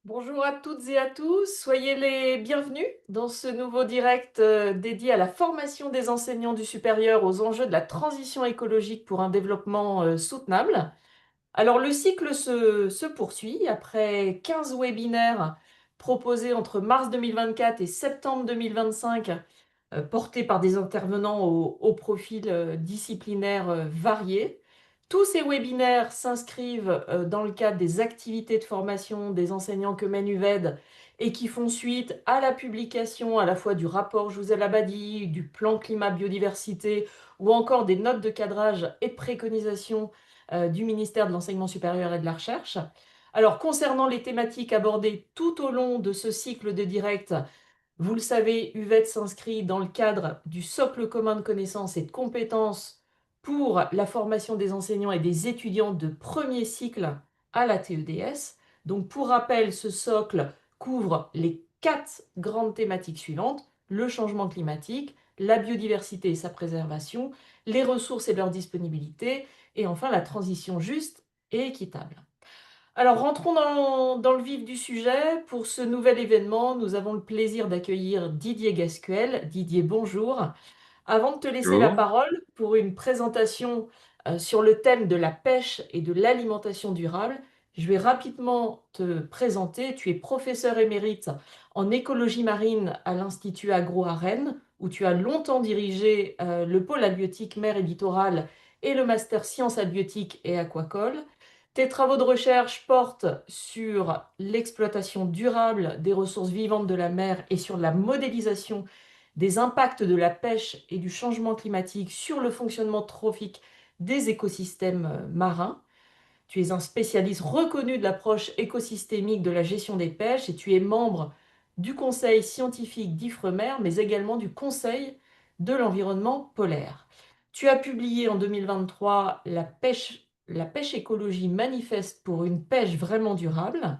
Bonjour à toutes et à tous, soyez les bienvenus dans ce nouveau direct dédié à la formation des enseignants du supérieur aux enjeux de la transition écologique pour un développement soutenable. Alors le cycle se poursuit après 15 webinaires proposés entre mars 2024 et septembre 2025, portés par des intervenants au profil disciplinaire variés. Tous ces webinaires s'inscrivent dans le cadre des activités de formation des enseignants que mène UVED et qui font suite à la publication à la fois du rapport Jouzel Abadi, du plan climat-biodiversité ou encore des notes de cadrage et de préconisation du ministère de l'Enseignement supérieur et de la Recherche. Alors, concernant les thématiques abordées tout au long de ce cycle de direct, vous le savez, UVED s'inscrit dans le cadre du socle commun de connaissances et de compétences pour la formation des enseignants et des étudiants de premier cycle à la TEDS. Donc, pour rappel, ce socle couvre les 4 grandes thématiques suivantes: le changement climatique, la biodiversité et sa préservation, les ressources et leur disponibilité, et enfin la transition juste et équitable. Alors rentrons dans le vif du sujet. Pour ce nouvel événement, nous avons le plaisir d'accueillir Didier Gasquel. Didier, bonjour. Avant de te laisser la Bonjour. parole pour une présentation sur le thème de la pêche et de l'alimentation durable, je vais rapidement te présenter. Tu es professeur émérite en écologie marine à l'Institut Agro à Rennes, où tu as longtemps dirigé le pôle halieutique mer et littoral et le master sciences halieutiques et aquacoles. Tes travaux de recherche portent sur l'exploitation durable des ressources vivantes de la mer et sur la modélisation des impacts de la pêche et du changement climatique sur le fonctionnement trophique des écosystèmes marins. Tu es un spécialiste reconnu de l'approche écosystémique de la gestion des pêches et tu es membre du conseil scientifique d'IFREMER, mais également du conseil de l'environnement polaire. Tu as publié en 2023 la pêche écologie manifeste pour une pêche vraiment durable.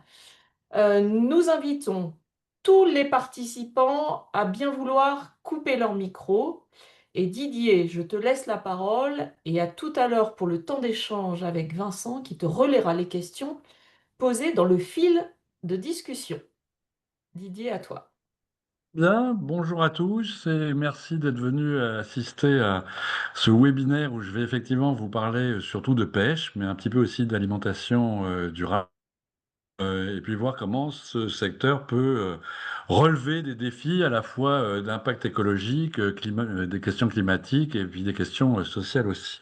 Nous invitons tous les participants à bien vouloir couper leur micro. Et Didier, je te laisse la parole et à tout à l'heure pour le temps d'échange avec Vincent qui te relaiera les questions posées dans le fil de discussion. Didier, à toi. Bien, bonjour à tous et merci d'être venus assister à ce webinaire où je vais effectivement vous parler surtout de pêche, mais un petit peu aussi d'alimentation durable et puis voir comment ce secteur peut relever des défis à la fois d'impact écologique, des questions climatiques et puis des questions sociales aussi.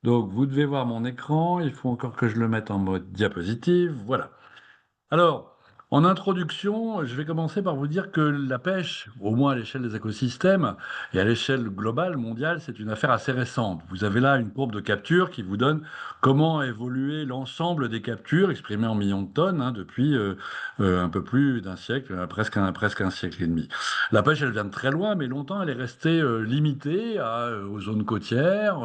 Donc vous devez voir mon écran, il faut encore que je le mette en mode diapositive, voilà. Alors, en introduction, je vais commencer par vous dire que la pêche, au moins à l'échelle des écosystèmes et à l'échelle globale, mondiale, c'est une affaire assez récente. Vous avez là une courbe de capture qui vous donne comment a évolué l'ensemble des captures exprimées en millions de tonnes depuis un peu plus d'un siècle, presque un siècle et demi. La pêche, elle vient de très loin, mais longtemps, elle est restée limitée aux zones côtières,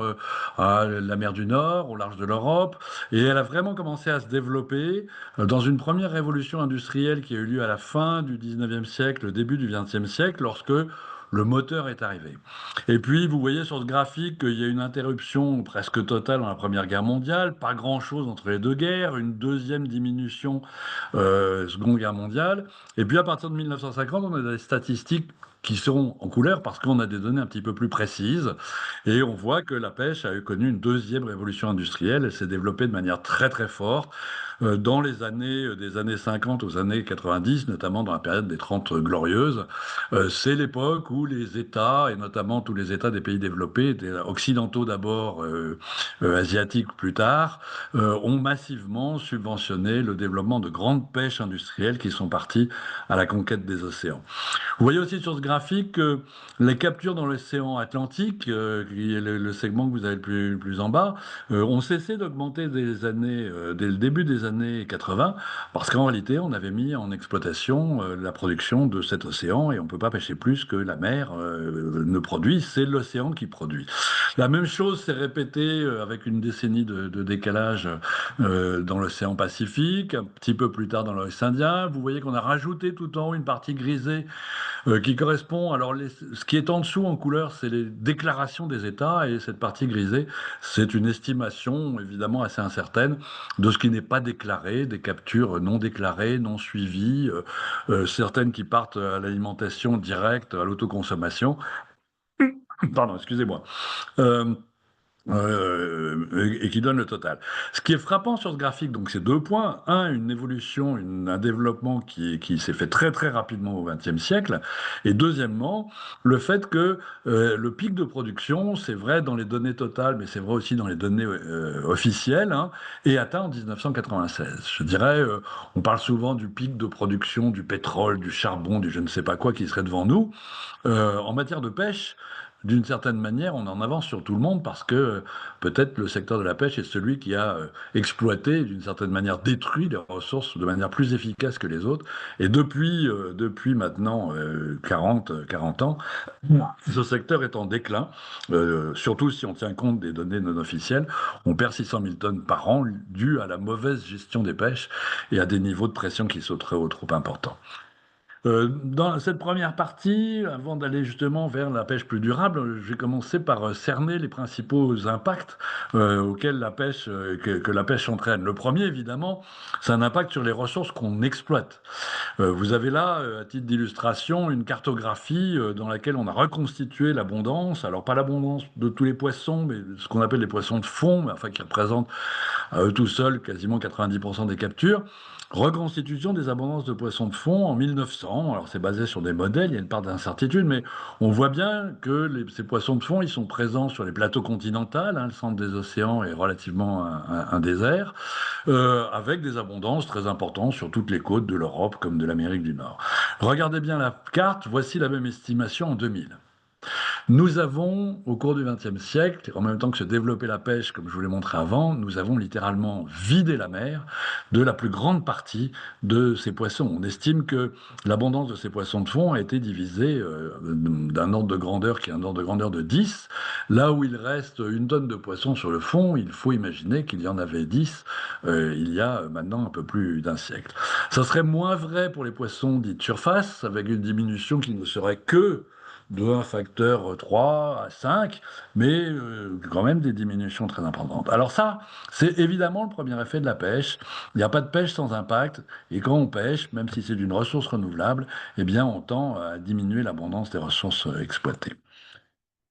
à la mer du Nord, au large de l'Europe, et elle a vraiment commencé à se développer dans une première révolution industrielle qui a eu lieu à la fin du 19e siècle, début du 20e siècle, lorsque le moteur est arrivé. Et puis, vous voyez sur ce graphique qu'il y a une interruption presque totale dans la Première Guerre mondiale, pas grand-chose entre les deux guerres, une deuxième diminution, Seconde Guerre mondiale. Et puis, à partir de 1950, on a des statistiques qui seront en couleur parce qu'on a des données un petit peu plus précises. Et on voit que la pêche a eu connu une deuxième révolution industrielle. Elle s'est développée de manière très très forte dans les années des années 50 aux années 90, notamment dans la période des 30 glorieuses. C'est l'époque où les États, et notamment tous les États des pays développés, occidentaux d'abord, asiatiques plus tard, ont massivement subventionné le développement de grandes pêches industrielles qui sont parties à la conquête des océans. Vous voyez aussi sur ce graphique que les captures dans l'océan Atlantique, qui est le segment que vous avez le plus en bas, ont cessé d'augmenter dès le début des années 80, parce qu'en réalité, on avait mis en exploitation la production de cet océan et on ne peut pas pêcher plus que la mer ne produit, c'est l'océan qui produit. La même chose s'est répétée avec une décennie de décalage dans l'océan Pacifique, un petit peu plus tard dans l'océan Indien. Vous voyez qu'on a rajouté tout en haut une partie grisée qui correspond, alors ce qui est en dessous en couleur, c'est les déclarations des États, et cette partie grisée, c'est une estimation évidemment assez incertaine de ce qui n'est pas déclaré, des captures non déclarées, non suivies, certaines qui partent à l'alimentation directe, à l'autoconsommation. Pardon, excusez-moi. Euh, et qui donne le total. Ce qui est frappant sur ce graphique, donc c'est deux points. Un, une évolution, un développement qui s'est fait très très rapidement au XXe siècle. Et deuxièmement, le fait que le pic de production, c'est vrai dans les données totales, mais c'est vrai aussi dans les données officielles, hein, est atteint en 1996. Je dirais, on parle souvent du pic de production du pétrole, du charbon, du je ne sais pas quoi qui serait devant nous. En matière de pêche, d'une certaine manière, on en avance sur tout le monde parce que peut-être le secteur de la pêche est celui qui a exploité, d'une certaine manière détruit les ressources de manière plus efficace que les autres. Et depuis maintenant 40 ans, ce secteur est en déclin, surtout si on tient compte des données non officielles. On perd 600 000 tonnes par an dû à la mauvaise gestion des pêches et à des niveaux de pression qui sont trop importants. Dans cette première partie, avant d'aller justement vers la pêche plus durable, je vais commencer par cerner les principaux impacts auxquels que la pêche entraîne. Le premier, évidemment, c'est un impact sur les ressources qu'on exploite. Vous avez là, à titre d'illustration, une cartographie dans laquelle on a reconstitué l'abondance. Alors pas l'abondance de tous les poissons, mais ce qu'on appelle les poissons de fond, mais enfin qui représentent à eux tout seuls quasiment 90% des captures. Reconstitution des abondances de poissons de fond en 1900. Alors c'est basé sur des modèles, il y a une part d'incertitude, mais on voit bien que ces poissons de fond, ils sont présents sur les plateaux continentaux, hein, le centre des océans est relativement un désert, avec des abondances très importantes sur toutes les côtes de l'Europe comme de l'Amérique du Nord. Regardez bien la carte, voici la même estimation en 2000. Nous avons, au cours du XXe siècle, en même temps que se développait la pêche, comme je vous l'ai montré avant, nous avons littéralement vidé la mer de la plus grande partie de ces poissons. On estime que l'abondance de ces poissons de fond a été divisée d'un ordre de grandeur qui est un ordre de grandeur de 10. Là où il reste une tonne de poissons sur le fond, il faut imaginer qu'il y en avait 10 il y a maintenant un peu plus d'un siècle. Ça serait moins vrai pour les poissons dits de surface, avec une diminution qui ne serait que de un facteur 3 à 5, mais quand même des diminutions très importantes. Alors ça, c'est évidemment le premier effet de la pêche. Il n'y a pas de pêche sans impact, et quand on pêche, même si c'est d'une ressource renouvelable, eh bien on tend à diminuer l'abondance des ressources exploitées.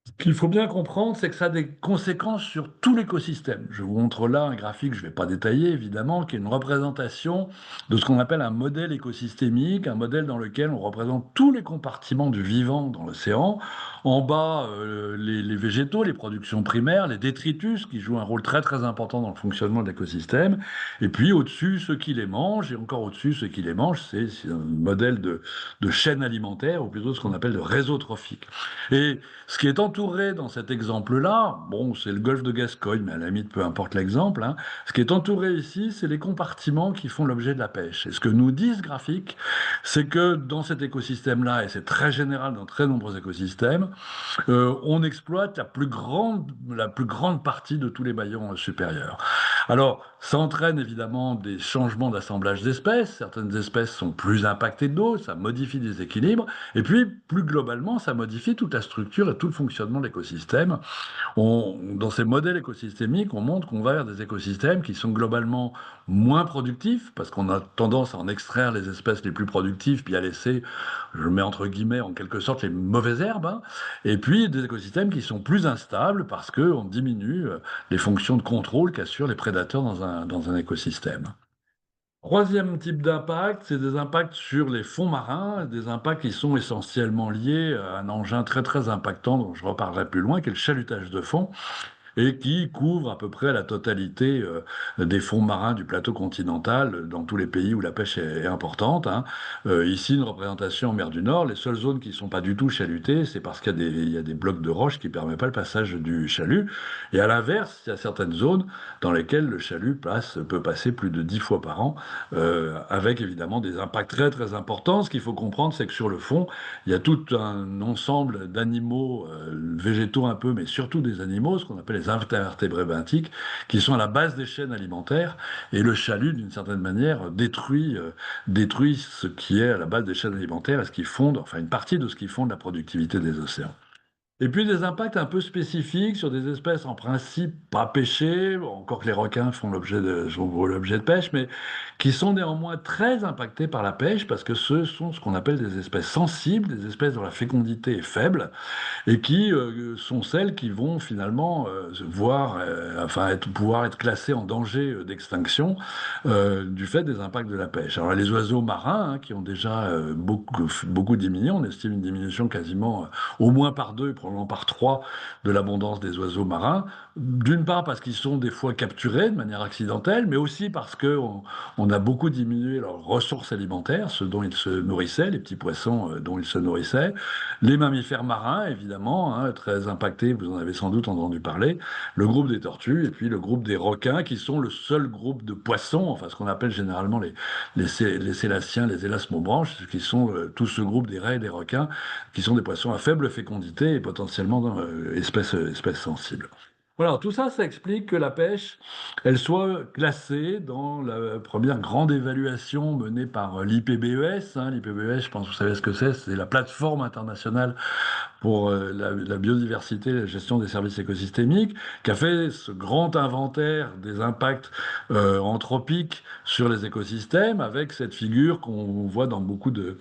Ce qu'il faut bien comprendre, c'est que ça a des conséquences sur tout l'écosystème. Je vous montre là un graphique, je ne vais pas détailler évidemment, qui est une représentation de ce qu'on appelle un modèle écosystémique, un modèle dans lequel on représente tous les compartiments du vivant dans l'océan. En bas, les végétaux, les productions primaires, les détritus qui jouent un rôle très très important dans le fonctionnement de l'écosystème. Et puis au-dessus, ceux qui les mangent, et encore au-dessus, ceux qui les mangent, c'est un modèle de chaîne alimentaire, ou plutôt ce qu'on appelle de réseau trophique. Et ce qui est entouré dans cet exemple-là, bon, c'est le golfe de Gascogne, mais à la limite, peu importe l'exemple, hein. Ce qui est entouré ici, c'est les compartiments qui font l'objet de la pêche. Et ce que nous dit ce graphique, c'est que dans cet écosystème-là, et c'est très général dans très nombreux écosystèmes, on exploite la plus grande partie de tous les maillons supérieurs. Alors, ça entraîne évidemment des changements d'assemblage d'espèces. Certaines espèces sont plus impactées que d'autres, ça modifie des équilibres. Et puis, plus globalement, ça modifie toute la structure et tout le fonctionnement de l'écosystème. Dans ces modèles écosystémiques, on montre qu'on va vers des écosystèmes qui sont globalement moins productifs, parce qu'on a tendance à en extraire les espèces les plus productives, puis à laisser, je mets entre guillemets, en quelque sorte, les mauvaises herbes, hein. Et puis des écosystèmes qui sont plus instables, parce qu'on diminue les fonctions de contrôle qu'assurent les prédateurs dans un écosystème. Troisième type d'impact, c'est des impacts sur les fonds marins, des impacts qui sont essentiellement liés à un engin très très impactant dont je reparlerai plus loin, qui est le chalutage de fond et qui couvre à peu près la totalité des fonds marins du plateau continental dans tous les pays où la pêche est importante, hein. Ici, une représentation en mer du Nord. Les seules zones qui ne sont pas du tout chalutées, c'est parce qu'il y a des blocs de roches qui ne permettent pas le passage du chalut. Et à l'inverse, il y a certaines zones dans lesquelles le chalut peut passer plus de 10 fois par an, avec évidemment des impacts très très importants. Ce qu'il faut comprendre, c'est que sur le fond, il y a tout un ensemble d'animaux, végétaux un peu, mais surtout des animaux, ce qu'on appelle les invertébrés benthiques, qui sont à la base des chaînes alimentaires. Et le chalut, d'une certaine manière, détruit ce qui est à la base des chaînes alimentaires et ce qui fonde, enfin une partie de ce qui fonde la productivité des océans. Et puis des impacts un peu spécifiques sur des espèces en principe pas pêchées, bon, encore que les requins font l'objet de pêche, mais qui sont néanmoins très impactés par la pêche parce que ce sont ce qu'on appelle des espèces sensibles, des espèces dont la fécondité est faible et qui sont celles qui vont finalement pouvoir être classées en danger d'extinction du fait des impacts de la pêche. Alors les oiseaux marins, hein, qui ont déjà beaucoup diminué, on estime une diminution quasiment au moins par deux, et probablement par trois de l'abondance des oiseaux marins. D'une part parce qu'ils sont des fois capturés de manière accidentelle, mais aussi parce on a beaucoup diminué leurs ressources alimentaires, ce dont ils se nourrissaient, les petits poissons dont ils se nourrissaient. Les mammifères marins, évidemment, hein, très impactés, vous en avez sans doute entendu parler. Le groupe des tortues et puis le groupe des requins, qui sont le seul groupe de poissons, enfin ce qu'on appelle généralement les sélaciens, les élasmobranches, qui sont tout ce groupe des raies et des requins, qui sont des poissons à faible fécondité et potentiellement espèces sensibles. Voilà, tout ça, ça explique que la pêche, elle soit classée dans la première grande évaluation menée par l'IPBES. Hein. L'IPBES, je pense que vous savez ce que c'est la plateforme internationale pour la biodiversité et la gestion des services écosystémiques, qui a fait ce grand inventaire des impacts anthropiques sur les écosystèmes, avec cette figure qu'on voit dans beaucoup de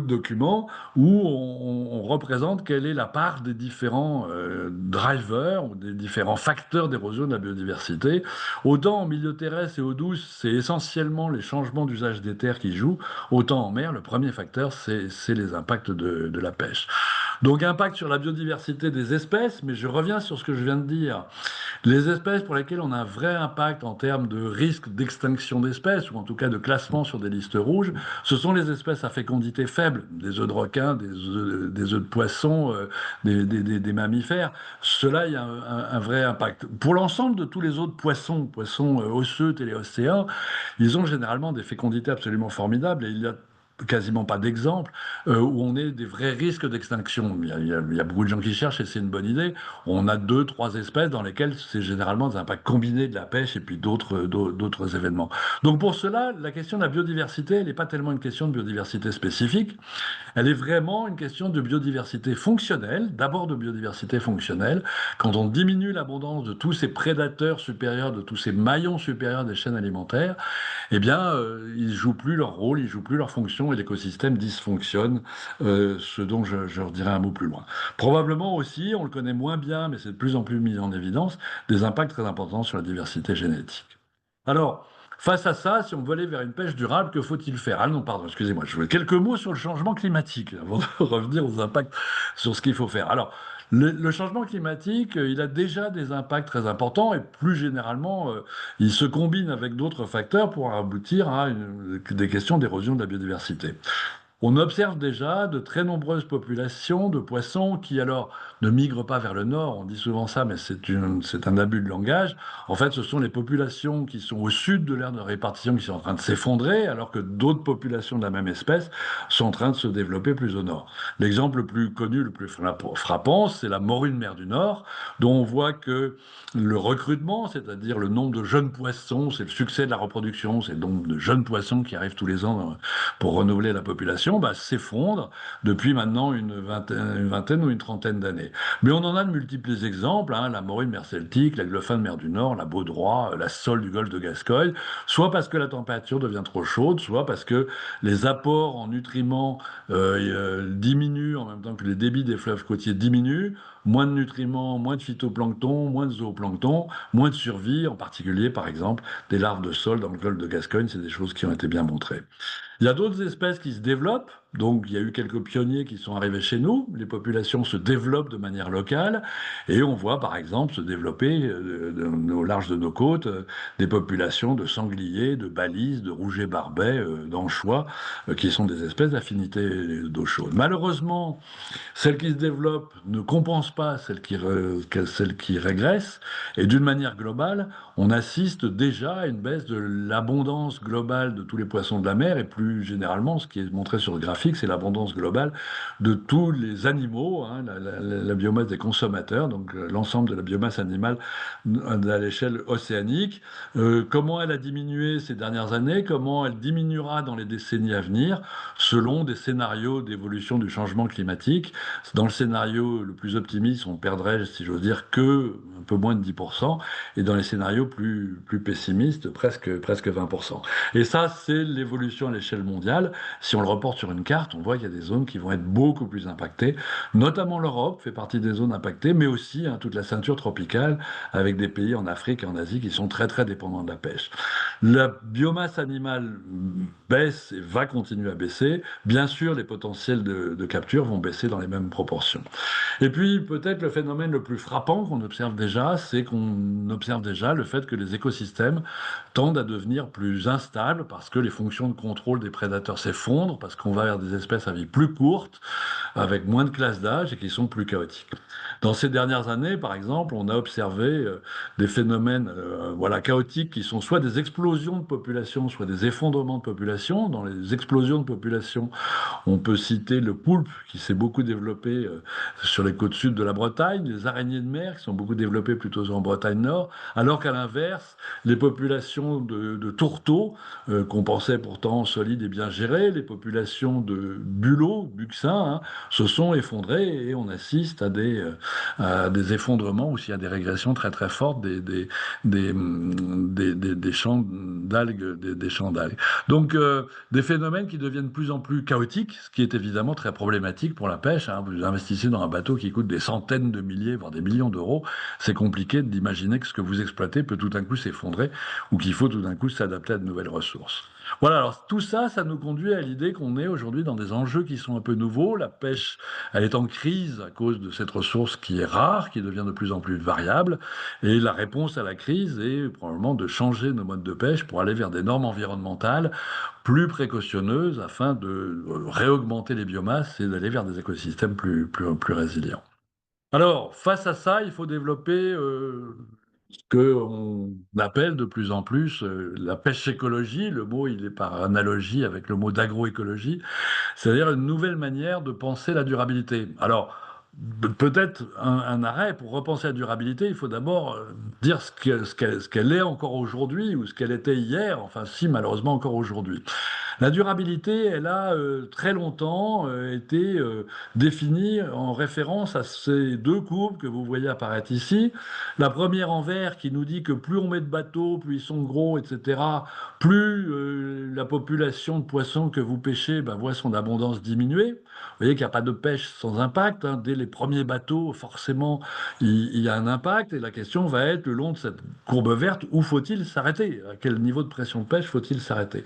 documents où on représente quelle est la part des différents drivers ou des différents facteurs d'érosion de la biodiversité. Autant en milieu terrestre et eau douce, c'est essentiellement les changements d'usage des terres qui jouent, autant en mer, le premier facteur, c'est les impacts de la pêche. Donc impact sur la biodiversité des espèces, mais je reviens sur ce que je viens de dire. Les espèces pour lesquelles on a un vrai impact en termes de risque d'extinction d'espèces, ou en tout cas de classement sur des listes rouges, ce sont les espèces à fécondité faible, des œufs de requin, des œufs de poisson, des mammifères. Cela, il y a un vrai impact. Pour l'ensemble de tous les autres poissons osseux, téléostéens, ils ont généralement des fécondités absolument formidables et il y a quasiment pas d'exemple où on ait des vrais risques d'extinction. Il y a beaucoup de gens qui cherchent et c'est une bonne idée. On a deux, trois espèces dans lesquelles c'est généralement des impacts combinés de la pêche et puis d'autres événements. Donc pour cela, la question de la biodiversité, elle n'est pas tellement une question de biodiversité spécifique, elle est vraiment une question de biodiversité fonctionnelle, d'abord de biodiversité fonctionnelle. Quand on diminue l'abondance de tous ces prédateurs supérieurs, de tous ces maillons supérieurs des chaînes alimentaires, eh bien, ils jouent plus leur rôle, ils jouent plus leur fonction et l'écosystème dysfonctionne, ce dont je redirai un mot plus loin. Probablement aussi, on le connaît moins bien, mais c'est de plus en plus mis en évidence, des impacts très importants sur la diversité génétique. Alors, face à ça, si on veut aller vers une pêche durable, que faut-il faire? Ah non, pardon, excusez-moi, je voulais quelques mots sur le changement climatique, avant de revenir aux impacts sur ce qu'il faut faire. Alors, le changement climatique, il a déjà des impacts très importants et plus généralement, il se combine avec d'autres facteurs pour aboutir à des questions d'érosion de la biodiversité. On observe déjà de très nombreuses populations de poissons qui alors ne migrent pas vers le nord. On dit souvent ça, mais c'est un abus de langage. En fait, ce sont les populations qui sont au sud de l'aire de répartition qui sont en train de s'effondrer, alors que d'autres populations de la même espèce sont en train de se développer plus au nord. L'exemple le plus connu, le plus frappant, c'est la morue de mer du Nord, dont on voit que le recrutement, c'est-à-dire le nombre de jeunes poissons, c'est le succès de la reproduction, c'est le nombre de jeunes poissons qui arrivent tous les ans pour renouveler la population, bah, s'effondre depuis maintenant une vingtaine ou une trentaine d'années. Mais on en a de multiples exemples, hein, la morue de mer Celtique, la gleufin de mer du Nord, la baudroie, la sole du golfe de Gascogne, soit parce que la température devient trop chaude, soit parce que les apports en nutriments diminuent en même temps que les débits des fleuves côtiers diminuent, moins de nutriments, moins de phytoplancton, moins de zooplancton, moins de survie, en particulier par exemple des larves de sol dans le golfe de Gascogne, c'est des choses qui ont été bien montrées. Il y a d'autres espèces qui se développent, donc il y a eu quelques pionniers qui sont arrivés chez nous, les populations se développent de manière locale, et on voit par exemple se développer au large de nos côtes des populations de sangliers, de balises, de rougets barbets, d'anchois, qui sont des espèces d'affinité d'eau chaude. Malheureusement, celles qui se développent ne compensent pas celles qui régressent, et d'une manière globale, on assiste déjà à une baisse de l'abondance globale de tous les poissons de la mer, et plus généralement, ce qui est montré sur le graphique, géographique, c'est l'abondance globale de tous les animaux, hein, la biomasse des consommateurs, donc l'ensemble de la biomasse animale à l'échelle océanique. Comment elle a diminué ces dernières années, comment elle diminuera dans les décennies à venir, selon des scénarios d'évolution du changement climatique. Dans le scénario le plus optimiste, on perdrait, si j'ose dire, que un peu moins de 10%, et dans les scénarios plus pessimistes, presque 20%. Et ça, c'est l'évolution à l'échelle mondiale. Si on le reporte sur une carte, on voit qu'il y a des zones qui vont être beaucoup plus impactées, notamment l'Europe fait partie des zones impactées, mais aussi toute la ceinture tropicale, avec des pays en Afrique et en Asie qui sont très très dépendants de la pêche. La biomasse animale baisse et va continuer à baisser. Bien sûr, les potentiels de capture vont baisser dans les mêmes proportions. Et puis, peut-être le phénomène le plus frappant qu'on observe déjà, c'est qu'on observe déjà le fait que les écosystèmes tendent à devenir plus instables parce que les fonctions de contrôle des prédateurs s'effondrent, parce qu'on va vers des espèces à vie plus courte, avec moins de classes d'âge et qui sont plus chaotiques. Dans ces dernières années, par exemple, on a observé des phénomènes voilà, chaotiques qui sont soit des explosions de population, soit des effondrements de population. Dans les explosions de population, on peut citer le poulpe qui s'est beaucoup développé sur les côtes sud de la Bretagne, les araignées de mer qui sont beaucoup développées plutôt en Bretagne Nord, alors qu'à l'inverse, les populations de tourteaux, qu'on pensait pourtant solides et bien gérées, les populations de bulots, buccins, hein, se sont effondrées et on assiste à des effondrements ou s'il y a des régressions très très fortes des champs d'algues, des champs d'algues. Donc, des phénomènes qui deviennent de plus en plus chaotiques, ce qui est évidemment très problématique pour la pêche, hein. Vous investissez dans un bateau qui coûte des centaines de milliers, voire des millions d'euros. C'est compliqué d'imaginer que ce que vous exploitez peut tout d'un coup s'effondrer ou qu'il faut tout d'un coup s'adapter à de nouvelles ressources. Voilà, alors tout ça, ça nous conduit à l'idée qu'on est aujourd'hui dans des enjeux qui sont un peu nouveaux. La pêche, elle est en crise à cause de cette ressource qui est rare, qui devient de plus en plus variable. Et la réponse à la crise est probablement de changer nos modes de pêche pour aller vers des normes environnementales plus précautionneuses afin de réaugmenter les biomasses et d'aller vers des écosystèmes plus résilients. Alors, face à ça, il faut développer ce qu'on appelle de plus en plus la pêche écologie. Le mot, il est par analogie avec le mot d'agroécologie, c'est-à-dire une nouvelle manière de penser la durabilité. Alors, peut-être un arrêt pour repenser la durabilité, il faut d'abord dire ce qu'elle est encore aujourd'hui ou ce qu'elle était hier, enfin si malheureusement encore aujourd'hui. La durabilité, elle a très longtemps été définie en référence à ces deux courbes que vous voyez apparaître ici. La première en vert qui nous dit que plus on met de bateaux, plus ils sont gros, etc., plus la population de poissons que vous pêchez voit son abondance diminuer. Vous voyez qu'il n'y a pas de pêche sans impact, hein. Dès les premiers bateaux, forcément, il y a un impact. Et la question va être, le long de cette courbe verte, où faut-il s'arrêter? À quel niveau de pression de pêche faut-il s'arrêter?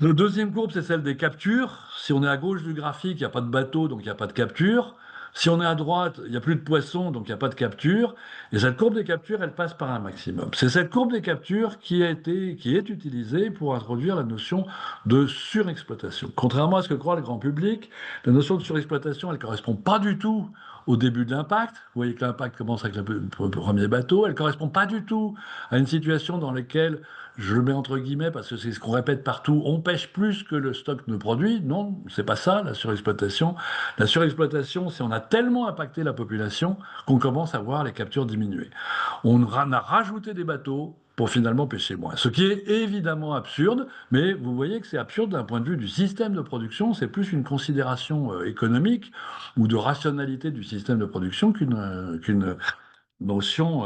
La deuxième courbe, c'est celle des captures. Si on est à gauche du graphique, il n'y a pas de bateau, donc il n'y a pas de capture. Si on est à droite, il n'y a plus de poissons, donc il n'y a pas de capture. Et cette courbe des captures, elle passe par un maximum. C'est cette courbe des captures qui est utilisée pour introduire la notion de surexploitation. Contrairement à ce que croit le grand public, la notion de surexploitation, elle ne correspond pas du tout au début de l'impact. Vous voyez que l'impact commence avec le premier bateau. Elle ne correspond pas du tout à une situation dans laquelle, je le mets entre guillemets parce que c'est ce qu'on répète partout, on pêche plus que le stock ne produit. Non, c'est pas ça, la surexploitation. La surexploitation, c'est on a tellement impacté la population qu'on commence à voir les captures diminuer. On a rajouté des bateaux pour finalement pêcher moins. Ce qui est évidemment absurde, mais vous voyez que c'est absurde d'un point de vue du système de production, c'est plus une considération économique ou de rationalité du système de production qu'une notion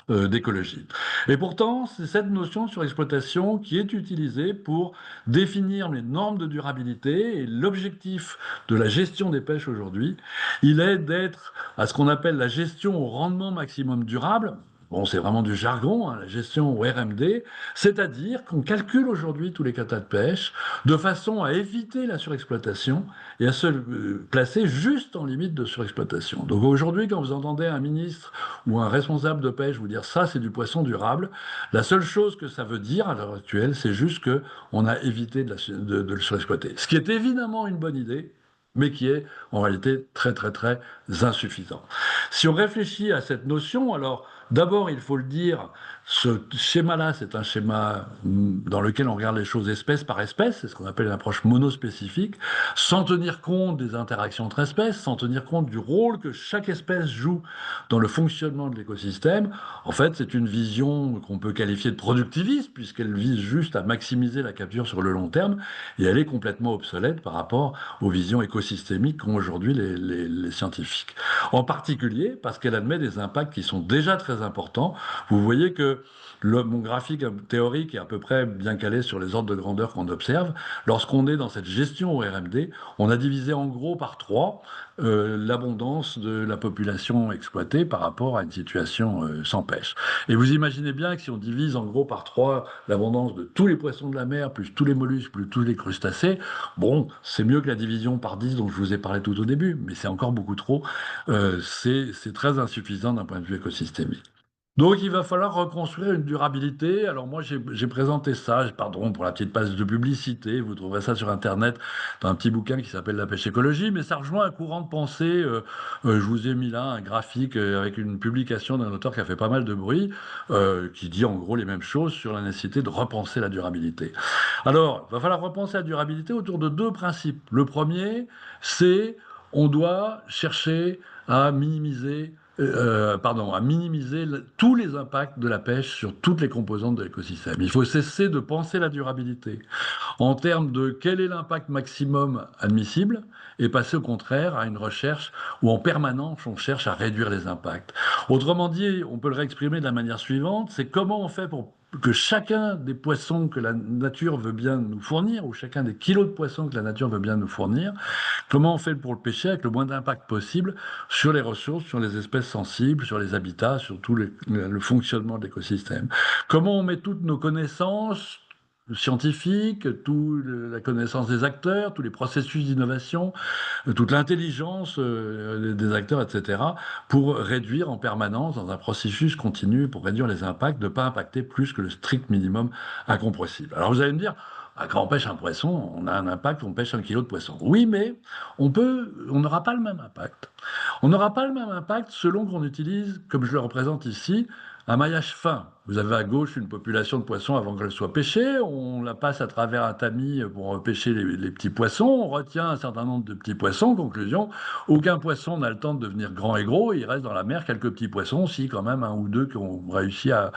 d'écologie. Et pourtant, c'est cette notion de surexploitation qui est utilisée pour définir les normes de durabilité et l'objectif de la gestion des pêches aujourd'hui, il est d'être à ce qu'on appelle la gestion au rendement maximum durable. Bon, c'est vraiment du jargon, hein, la gestion au RMD, c'est-à-dire qu'on calcule aujourd'hui tous les quotas de pêche de façon à éviter la surexploitation et à se placer juste en limite de surexploitation. Donc aujourd'hui, quand vous entendez un ministre ou un responsable de pêche vous dire ça, c'est du poisson durable, la seule chose que ça veut dire à l'heure actuelle, c'est juste que on a évité de le surexploiter. Ce qui est évidemment une bonne idée, mais qui est en réalité très très très insuffisant. Si on réfléchit à cette notion, alors D'abord, il faut le dire, ce schéma-là, c'est un schéma dans lequel on regarde les choses espèce par espèce, c'est ce qu'on appelle une approche monospécifique, sans tenir compte des interactions entre espèces, sans tenir compte du rôle que chaque espèce joue dans le fonctionnement de l'écosystème. En fait, c'est une vision qu'on peut qualifier de productiviste, puisqu'elle vise juste à maximiser la capture sur le long terme, et elle est complètement obsolète par rapport aux visions écosystémiques qu'ont aujourd'hui les scientifiques. En particulier parce qu'elle admet des impacts qui sont déjà très importants. Vous voyez que mon graphique théorique est à peu près bien calé sur les ordres de grandeur qu'on observe. Lorsqu'on est dans cette gestion au RMD, on a divisé en gros par trois l'abondance de la population exploitée par rapport à une situation sans pêche. Et vous imaginez bien que si on divise en gros par trois l'abondance de tous les poissons de la mer, plus tous les mollusques, plus tous les crustacés, bon, c'est mieux que la division par 10 dont je vous ai parlé tout au début, mais c'est encore beaucoup trop. C'est très insuffisant d'un point de vue écosystémique. Donc il va falloir reconstruire une durabilité. Alors moi j'ai présenté ça, pardon pour la petite passe de publicité, vous trouverez ça sur Internet dans un petit bouquin qui s'appelle La pêche écologie, mais ça rejoint un courant de pensée. Je vous ai mis là un graphique avec une publication d'un auteur qui a fait pas mal de bruit, qui dit en gros les mêmes choses sur la nécessité de repenser la durabilité. Alors il va falloir repenser la durabilité autour de deux principes. Le premier, c'est on doit chercher à minimiser tous les impacts de la pêche sur toutes les composantes de l'écosystème. Il faut cesser de penser la durabilité en termes de quel est l'impact maximum admissible et passer au contraire à une recherche où en permanence on cherche à réduire les impacts. Autrement dit, on peut le réexprimer de la manière suivante, c'est comment on fait pour que chacun des poissons que la nature veut bien nous fournir, ou chacun des kilos de poissons que la nature veut bien nous fournir, comment on fait pour le pêcher avec le moins d'impact possible sur les ressources, sur les espèces sensibles, sur les habitats, sur tout le fonctionnement de l'écosystème. Comment on met toutes nos connaissances scientifiques, toute la connaissance des acteurs, tous les processus d'innovation, toute l'intelligence des acteurs, etc., pour réduire en permanence, dans un processus continu, pour réduire les impacts, de ne pas impacter plus que le strict minimum incompressible. Alors vous allez me dire, ah, quand on pêche un poisson, on a un impact, on pêche un kilo de poisson. Oui, mais on n'aura pas le même impact. On n'aura pas le même impact selon qu'on utilise, comme je le représente ici, un maillage fin. Vous avez à gauche une population de poissons avant qu'elle soit pêchée, on la passe à travers un tamis pour pêcher les petits poissons, on retient un certain nombre de petits poissons, conclusion, aucun poisson n'a le temps de devenir grand et gros, il reste dans la mer quelques petits poissons, si quand même un ou deux qui ont réussi à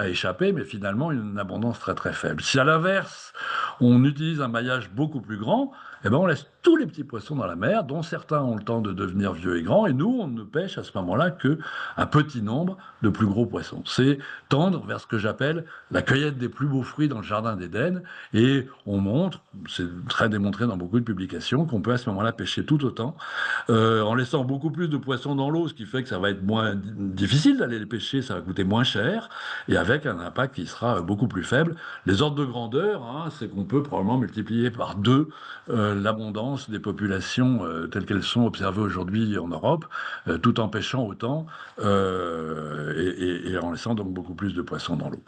échapper, mais finalement une abondance très très faible. Si à l'inverse, on utilise un maillage beaucoup plus grand, eh ben on laisse tous les petits poissons dans la mer, dont certains ont le temps de devenir vieux et grands, et nous, on ne pêche à ce moment-là que un petit nombre de plus gros poissons. C'est tendre vers ce que j'appelle la cueillette des plus beaux fruits dans le jardin d'Éden, et on montre, c'est très démontré dans beaucoup de publications, qu'on peut à ce moment-là pêcher tout autant, en laissant beaucoup plus de poissons dans l'eau, ce qui fait que ça va être moins difficile d'aller les pêcher, ça va coûter moins cher, et avec un impact qui sera beaucoup plus faible. Les ordres de grandeur, hein, c'est qu'on peut probablement multiplier par deux l'abondance des populations telles qu'elles sont observées aujourd'hui en Europe, tout en pêchant autant et en laissant donc beaucoup plus de poissons dans l'eau.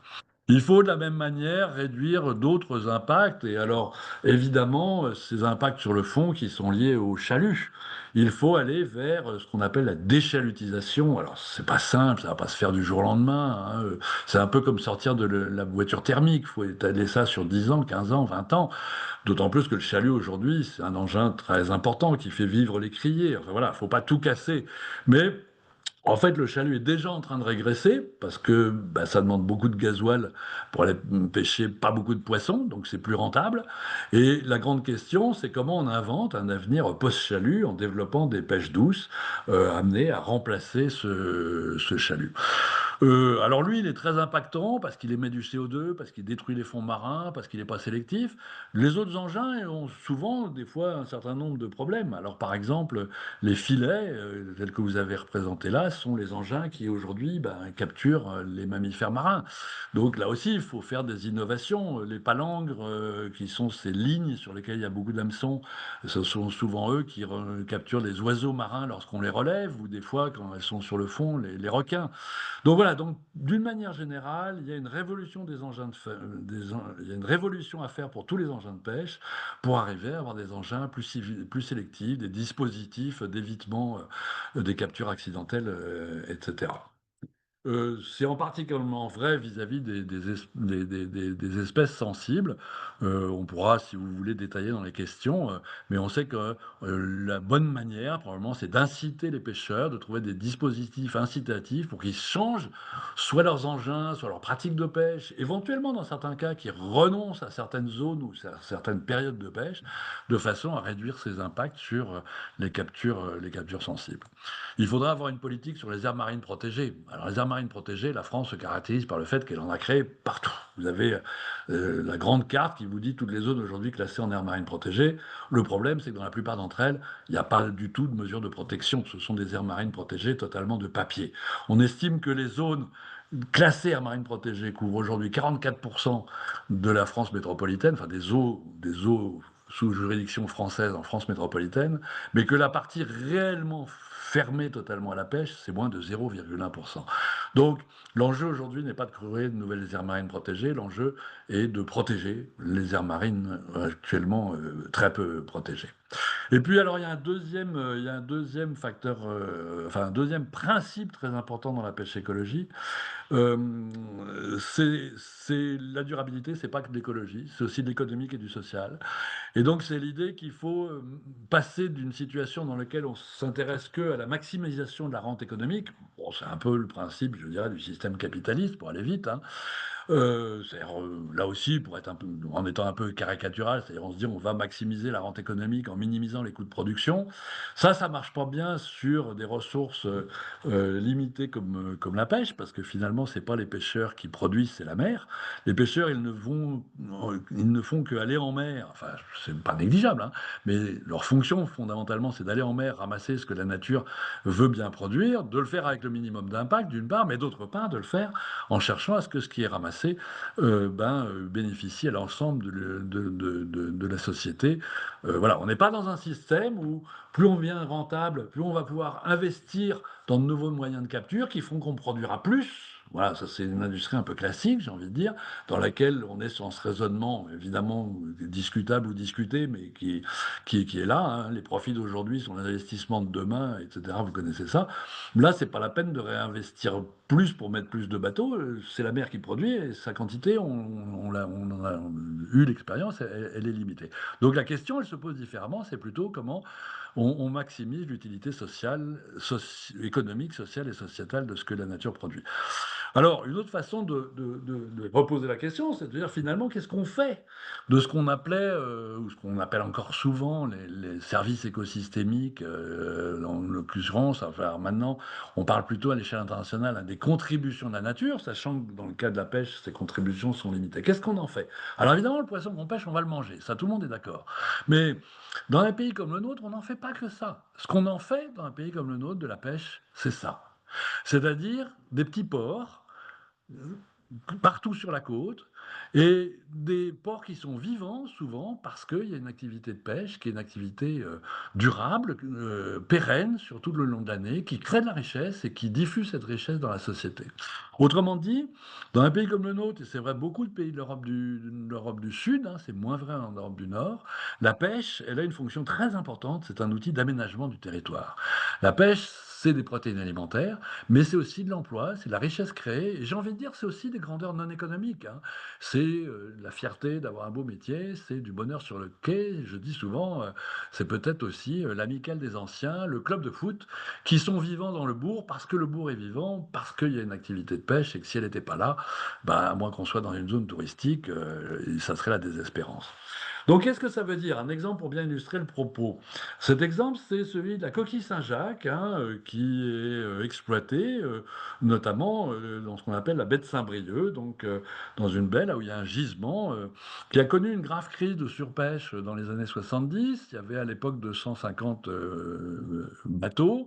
Il faut de la même manière réduire d'autres impacts, et alors évidemment ces impacts sur le fond qui sont liés au chalut. Il faut aller vers ce qu'on appelle la déchalutisation. Alors c'est pas simple, ça va pas se faire du jour au lendemain, hein. C'est un peu comme sortir de la voiture thermique. Il faut étaler ça sur 10 ans, 15 ans, 20 ans. D'autant plus que le chalut aujourd'hui, c'est un engin très important qui fait vivre les criées. Enfin voilà, faut pas tout casser. Mais en fait, le chalut est déjà en train de régresser parce que bah, ça demande beaucoup de gasoil pour aller pêcher pas beaucoup de poissons, donc c'est plus rentable. Et la grande question, c'est comment on invente un avenir post-chalut en développant des pêches douces amenées à remplacer ce chalut. Alors lui, il est très impactant parce qu'il émet du CO2, parce qu'il détruit les fonds marins, parce qu'il n'est pas sélectif. Les autres engins ont souvent, des fois, un certain nombre de problèmes. Alors par exemple, les filets, tels que vous avez représentés là, sont les engins qui aujourd'hui ben, capturent les mammifères marins. Donc là aussi, il faut faire des innovations. Les palangres, qui sont ces lignes sur lesquelles il y a beaucoup d'hameçons, ce sont souvent eux qui capturent les oiseaux marins lorsqu'on les relève, ou des fois, quand elles sont sur le fond, les requins. Donc voilà, donc d'une manière générale, il y a une révolution des engins il y a une révolution à faire pour tous les engins de pêche pour arriver à avoir des engins plus sélectifs, des dispositifs d'évitement des captures accidentelles, etc. C'est en particulièrement vrai vis-à-vis des espèces sensibles. On pourra, si vous voulez, détailler dans les questions, mais on sait que la bonne manière, probablement, c'est d'inciter les pêcheurs, de trouver des dispositifs incitatifs pour qu'ils changent soit leurs engins, soit leurs pratiques de pêche, éventuellement, dans certains cas, qu'ils renoncent à certaines zones ou certaines périodes de pêche, de façon à réduire ces impacts sur les captures sensibles. Il faudra avoir une politique sur les aires marines protégées. Alors, les aires marines protégées, la France se caractérise par le fait qu'elle en a créé partout. Vous avez la grande carte qui vous dit toutes les zones aujourd'hui classées en aires marines protégées. Le problème, c'est que dans la plupart d'entre elles, il n'y a pas du tout de mesures de protection. Ce sont des aires marines protégées totalement de papier. On estime que les zones classées aires marines protégées couvrent aujourd'hui 44% de la France métropolitaine, enfin des eaux sous juridiction française en France métropolitaine, mais que la partie réellement fermée totalement à la pêche, c'est moins de 0,1%. Donc l'enjeu aujourd'hui n'est pas de créer de nouvelles aires marines protégées, l'enjeu est de protéger les aires marines actuellement très peu protégées. Et puis alors il y a un deuxième facteur, enfin un deuxième principe très important dans la pêche écologique, c'est la durabilité, c'est pas que de l'écologie, c'est aussi de l'économique et du social. Et donc, c'est l'idée qu'il faut passer d'une situation dans laquelle on s'intéresse que à la maximisation de la rente économique. Bon, c'est un peu le principe, je dirais, du système capitaliste pour aller vite, hein. C'est-à-dire, là aussi, pour être un peu, en étant un peu caricatural, c'est-à-dire on se dit on va maximiser la rente économique en minimisant les coûts de production. Ça marche pas bien sur des ressources limitées comme la pêche, parce que finalement, c'est pas les pêcheurs qui produisent, c'est la mer. Les pêcheurs, ils ne font qu'aller en mer. Enfin, c'est pas négligeable, hein, mais leur fonction, fondamentalement, c'est d'aller en mer, ramasser ce que la nature veut bien produire, de le faire avec le minimum d'impact, d'une part, mais d'autre part, de le faire en cherchant à ce que ce qui est ramassé bénéficie à l'ensemble de la société. Voilà, on n'est pas dans un système où plus on devient rentable, plus on va pouvoir investir dans de nouveaux moyens de capture qui font qu'on produira plus. Voilà, ça c'est une industrie un peu classique, j'ai envie de dire, dans laquelle on est sur ce raisonnement, évidemment discutable ou discuté, mais qui est là, hein. Les profits d'aujourd'hui sont l'investissement de demain, etc. Vous connaissez ça. Là, c'est pas la peine de réinvestir plus pour mettre plus de bateaux. C'est la mer qui produit et sa quantité, on en a eu l'expérience, elle est limitée. Donc la question, elle se pose différemment. C'est plutôt comment on maximise l'utilité sociale, économique, sociale et sociétale de ce que la nature produit. Alors, une autre façon de reposer la question, c'est de dire finalement, qu'est-ce qu'on fait de ce qu'on appelait, ou ce qu'on appelle encore souvent les services écosystémiques, en l'occurrence, enfin, maintenant, on parle plutôt à l'échelle internationale hein, des contributions de la nature, sachant que dans le cas de la pêche, ces contributions sont limitées. Qu'est-ce qu'on en fait? Alors évidemment, le poisson qu'on pêche, on va le manger, ça tout le monde est d'accord. Mais dans un pays comme le nôtre, on n'en fait pas que ça. Ce qu'on en fait dans un pays comme le nôtre de la pêche, c'est ça. C'est-à-dire des petits ports partout sur la côte, et des ports qui sont vivants souvent parce qu'il y a une activité de pêche qui est une activité durable, pérenne sur tout le long de l'année, qui crée de la richesse et qui diffuse cette richesse dans la société. Autrement dit, dans un pays comme le nôtre, et c'est vrai beaucoup de pays de l'Europe du Sud, hein, c'est moins vrai en Europe du Nord, la pêche, elle a une fonction très importante, c'est un outil d'aménagement du territoire. La pêche, c'est des protéines alimentaires, mais c'est aussi de l'emploi, c'est de la richesse créée, et j'ai envie de dire, c'est aussi des grandeurs non économiques, hein. C'est la fierté d'avoir un beau métier, c'est du bonheur sur le quai, je dis souvent, c'est peut-être aussi l'amicale des anciens, le club de foot, qui sont vivants dans le bourg, parce que le bourg est vivant, parce qu'il y a une activité de pêche, et que si elle n'était pas là, bah, à moins qu'on soit dans une zone touristique, ça serait la désespérance. Donc, qu'est-ce que ça veut dire? Un exemple pour bien illustrer le propos. Cet exemple, c'est celui de la coquille Saint-Jacques, hein, qui est exploitée, notamment dans ce qu'on appelle la baie de Saint-Brieuc, donc dans une baie là où il y a un gisement qui a connu une grave crise de surpêche dans les années 70. Il y avait à l'époque 250 bateaux.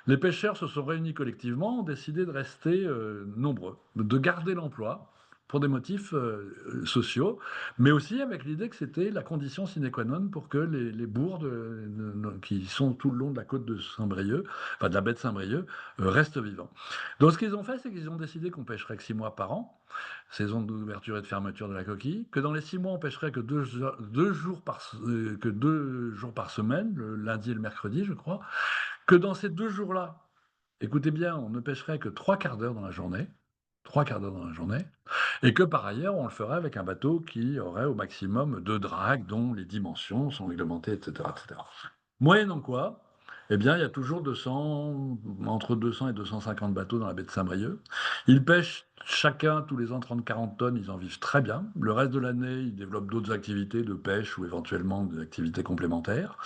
Les pêcheurs se sont réunis collectivement, ont décidé de rester nombreux, de garder l'emploi pour des motifs sociaux, mais aussi avec l'idée que c'était la condition sine qua non pour que les bourgs qui sont tout le long de la côte de Saint-Brieuc, enfin de la baie de Saint-Brieuc, restent vivants. Donc ce qu'ils ont fait, c'est qu'ils ont décidé qu'on pêcherait que 6 mois par an, saison d'ouverture et de fermeture de la coquille, que dans les 6 mois, on pêcherait que que 2 jours par semaine, le lundi et le mercredi, je crois, que dans ces 2 jours-là, écoutez bien, on ne pêcherait que 3/4 d'heure dans la journée, 3/4 d'heure dans la journée, et que par ailleurs, on le ferait avec un bateau qui aurait au maximum 2 dragues dont les dimensions sont réglementées, et cetera. Moyennant quoi, eh bien, il y a toujours 200, entre 200 et 250 bateaux dans la baie de Saint-Brieuc. Ils pêchent chacun tous les ans 30-40 tonnes, ils en vivent très bien. Le reste de l'année, ils développent d'autres activités de pêche ou éventuellement des activités complémentaires.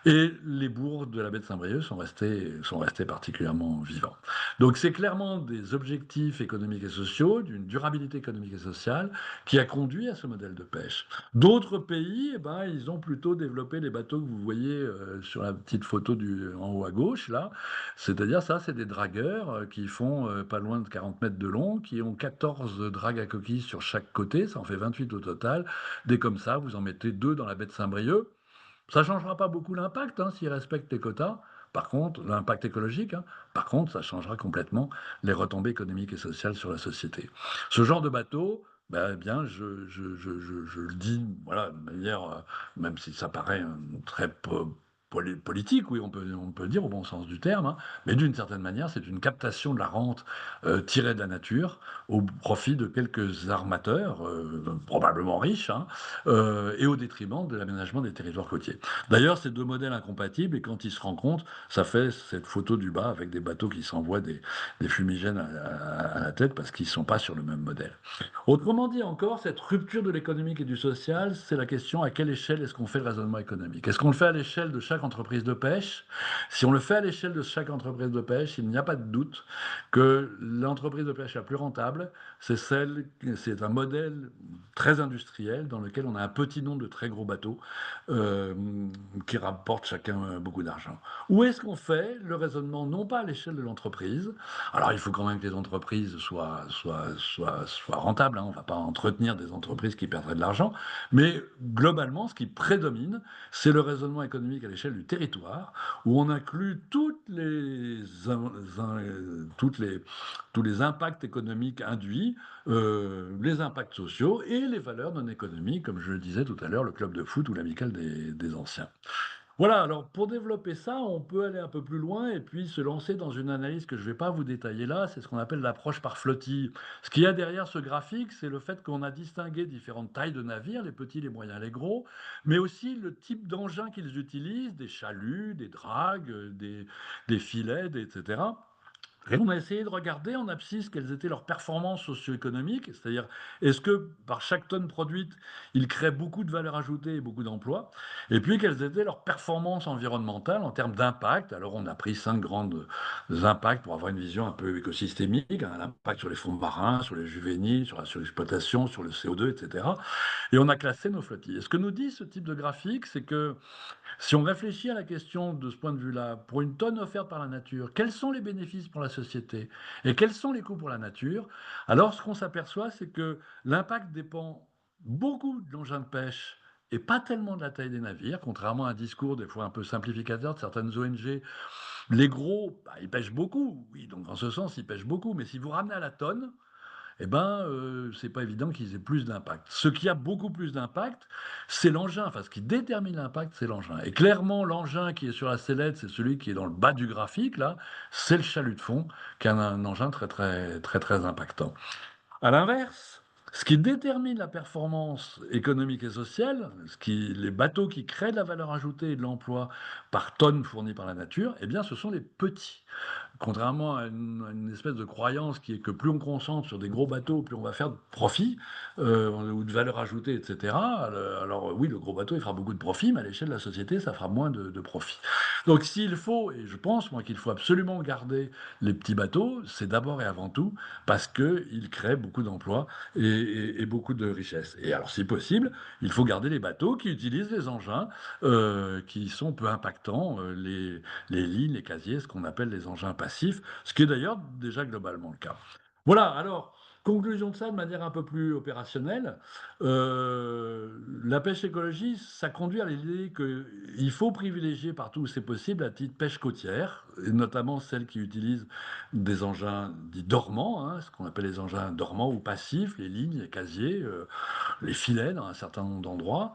Et les bourgs de la baie de Saint-Brieuc sont restés particulièrement vivants. Donc c'est clairement des objectifs économiques et sociaux, d'une durabilité économique et sociale, qui a conduit à ce modèle de pêche. D'autres pays, eh ben, ils ont plutôt développé les bateaux que vous voyez sur la petite photo en haut à gauche, là. C'est-à-dire ça, c'est des dragueurs qui font pas loin de 40 mètres de long, qui ont 14 dragues à coquilles sur chaque côté, ça en fait 28 au total. Dès comme ça, vous en mettez deux dans la baie de Saint-Brieuc. Ça ne changera pas beaucoup l'impact hein, s'ils respectent les quotas. Par contre, l'impact écologique, hein. Par contre, ça changera complètement les retombées économiques et sociales sur la société. Ce genre de bateau, ben, eh bien, je le dis, voilà, de manière, même si ça paraît très politique, oui, on peut le dire au bon sens du terme, hein, mais d'une certaine manière, c'est une captation de la rente tirée de la nature au profit de quelques armateurs, probablement riches, hein, et au détriment de l'aménagement des territoires côtiers. D'ailleurs, ces deux modèles incompatibles, et quand ils se rencontrent, ça fait cette photo du bas avec des bateaux qui s'envoient des fumigènes à la tête parce qu'ils ne sont pas sur le même modèle. Autrement dit encore, cette rupture de l'économique et du social, c'est la question à quelle échelle est-ce qu'on fait le raisonnement économique? Est-ce qu'on le fait à l'échelle de chaque entreprise de pêche? Si on le fait à l'échelle de chaque entreprise de pêche, il n'y a pas de doute que l'entreprise de pêche la plus rentable, c'est un modèle très industriel dans lequel on a un petit nombre de très gros bateaux euh, qui rapportent chacun beaucoup d'argent. Où est-ce qu'on fait le raisonnement non pas à l'échelle de l'entreprise? Alors il faut quand même que les entreprises soient rentables, hein. On ne va pas entretenir des entreprises qui perdraient de l'argent, mais globalement, ce qui prédomine, c'est le raisonnement économique à l'échelle du territoire, où on inclut tous les impacts économiques induits, les impacts sociaux et les valeurs non économiques, comme je le disais tout à l'heure, le club de foot ou l'amicale des anciens. Voilà, alors pour développer ça, on peut aller un peu plus loin et puis se lancer dans une analyse que je ne vais pas vous détailler là, c'est ce qu'on appelle l'approche par flottille. Ce qu'il y a derrière ce graphique, c'est le fait qu'on a distingué différentes tailles de navires, les petits, les moyens, les gros, mais aussi le type d'engin qu'ils utilisent, des chaluts, des dragues, des filets, etc. Et on a essayé de regarder en abscisse quelles étaient leurs performances socio-économiques, c'est-à-dire est-ce que par chaque tonne produite, ils créent beaucoup de valeur ajoutée et beaucoup d'emplois, et puis quelles étaient leurs performances environnementales en termes d'impact. Alors on a pris 5 grands impacts pour avoir une vision un peu écosystémique, un impact sur les fonds marins, sur les juvéniles, sur la surexploitation, sur le CO2, etc. Et on a classé nos flottilles. Et ce que nous dit ce type de graphique, c'est que si on réfléchit à la question de ce point de vue-là, pour une tonne offerte par la nature, quels sont les bénéfices pour la société et quels sont les coûts pour la nature? Alors, ce qu'on s'aperçoit, c'est que l'impact dépend beaucoup de l'engin de pêche et pas tellement de la taille des navires, contrairement à un discours des fois un peu simplificateur de certaines ONG. Les gros, bah, ils pêchent beaucoup, oui, donc en ce sens, ils pêchent beaucoup, mais si vous ramenez à la tonne, eh ben, c'est pas évident qu'ils aient plus d'impact. Ce qui a beaucoup plus d'impact, c'est l'engin. Enfin, ce qui détermine l'impact, c'est l'engin. Et clairement, l'engin qui est sur la sellette, c'est celui qui est dans le bas du graphique, là, c'est le chalut de fond, qui a un engin très, très, très, très impactant. À l'inverse, ce qui détermine la performance économique et sociale, les bateaux qui créent de la valeur ajoutée et de l'emploi par tonne fournie par la nature, eh bien, ce sont les petits. Contrairement à une espèce de croyance qui est que plus on concentre sur des gros bateaux, plus on va faire de profit ou de valeur ajoutée, etc. Alors oui, le gros bateau, il fera beaucoup de profit, mais à l'échelle de la société, ça fera moins de profit. Donc s'il faut, et je pense moi qu'il faut absolument garder les petits bateaux, c'est d'abord et avant tout parce qu'ils créent beaucoup d'emplois et beaucoup de richesses. Et alors si possible, il faut garder les bateaux qui utilisent les engins qui sont peu impactants, les lignes, les casiers, ce qu'on appelle les engins passifs, ce qui est d'ailleurs déjà globalement le cas. Voilà, alors, conclusion de ça de manière un peu plus opérationnelle, la pêche écologique, ça conduit à l'idée qu'il faut privilégier partout où c'est possible la petite pêche côtière, et notamment celles qui utilisent des engins dits dormants, hein, ce qu'on appelle les engins dormants ou passifs, les lignes, les casiers, les filets dans un certain nombre d'endroits.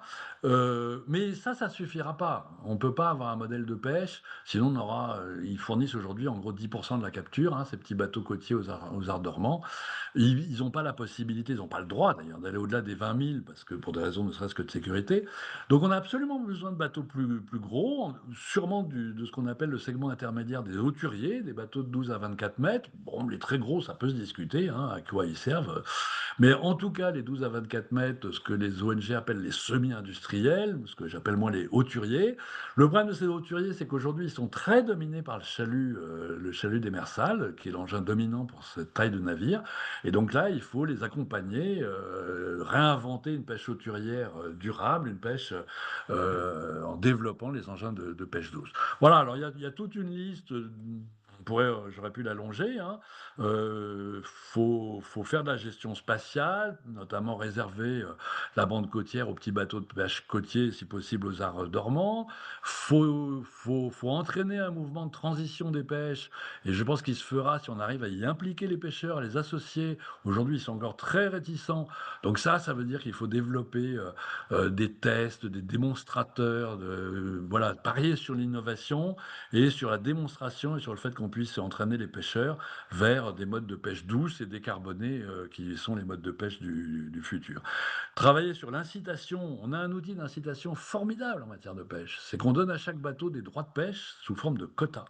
Mais ça suffira pas. On peut pas avoir un modèle de pêche, sinon on aura, ils fournissent aujourd'hui en gros 10% de la capture, hein, ces petits bateaux côtiers aux arts dormants. Ils n'ont pas la possibilité, ils n'ont pas le droit d'ailleurs d'aller au-delà des 20 000 parce que pour des raisons ne serait-ce que de sécurité. Donc on a absolument besoin de bateaux plus gros, sûrement de ce qu'on appelle le segment intermédiaire des hauturiers, des bateaux de 12 à 24 mètres. Bon, les très gros, ça peut se discuter, hein, à quoi ils servent. Mais en tout cas, les 12 à 24 mètres, ce que les ONG appellent les semi-industriels, ce que j'appelle moi les hauturiers. Le problème de ces hauturiers, c'est qu'aujourd'hui, ils sont très dominés par le chalut démersal, qui est l'engin dominant pour cette taille de navire. Et donc là, il faut les accompagner, réinventer une pêche hauturière durable, une pêche en développant les engins de pêche douce. Voilà, alors il y a toute une liste. J'aurais pu l'allonger, hein. Faut faire de la gestion spatiale, notamment réserver la bande côtière aux petits bateaux de pêche côtier, si possible aux arts dormants. Faut entraîner un mouvement de transition des pêches, et je pense qu'il se fera si on arrive à y impliquer les pêcheurs, à les associer. Aujourd'hui, ils sont encore très réticents. Donc ça veut dire qu'il faut développer des tests, des démonstrateurs, voilà, parier sur l'innovation et sur la démonstration et sur le fait qu'on puisse entraîner les pêcheurs vers des modes de pêche douce et décarbonés qui sont les modes de pêche du futur. Travailler sur l'incitation, on a un outil d'incitation formidable en matière de pêche, c'est qu'on donne à chaque bateau des droits de pêche sous forme de quotas.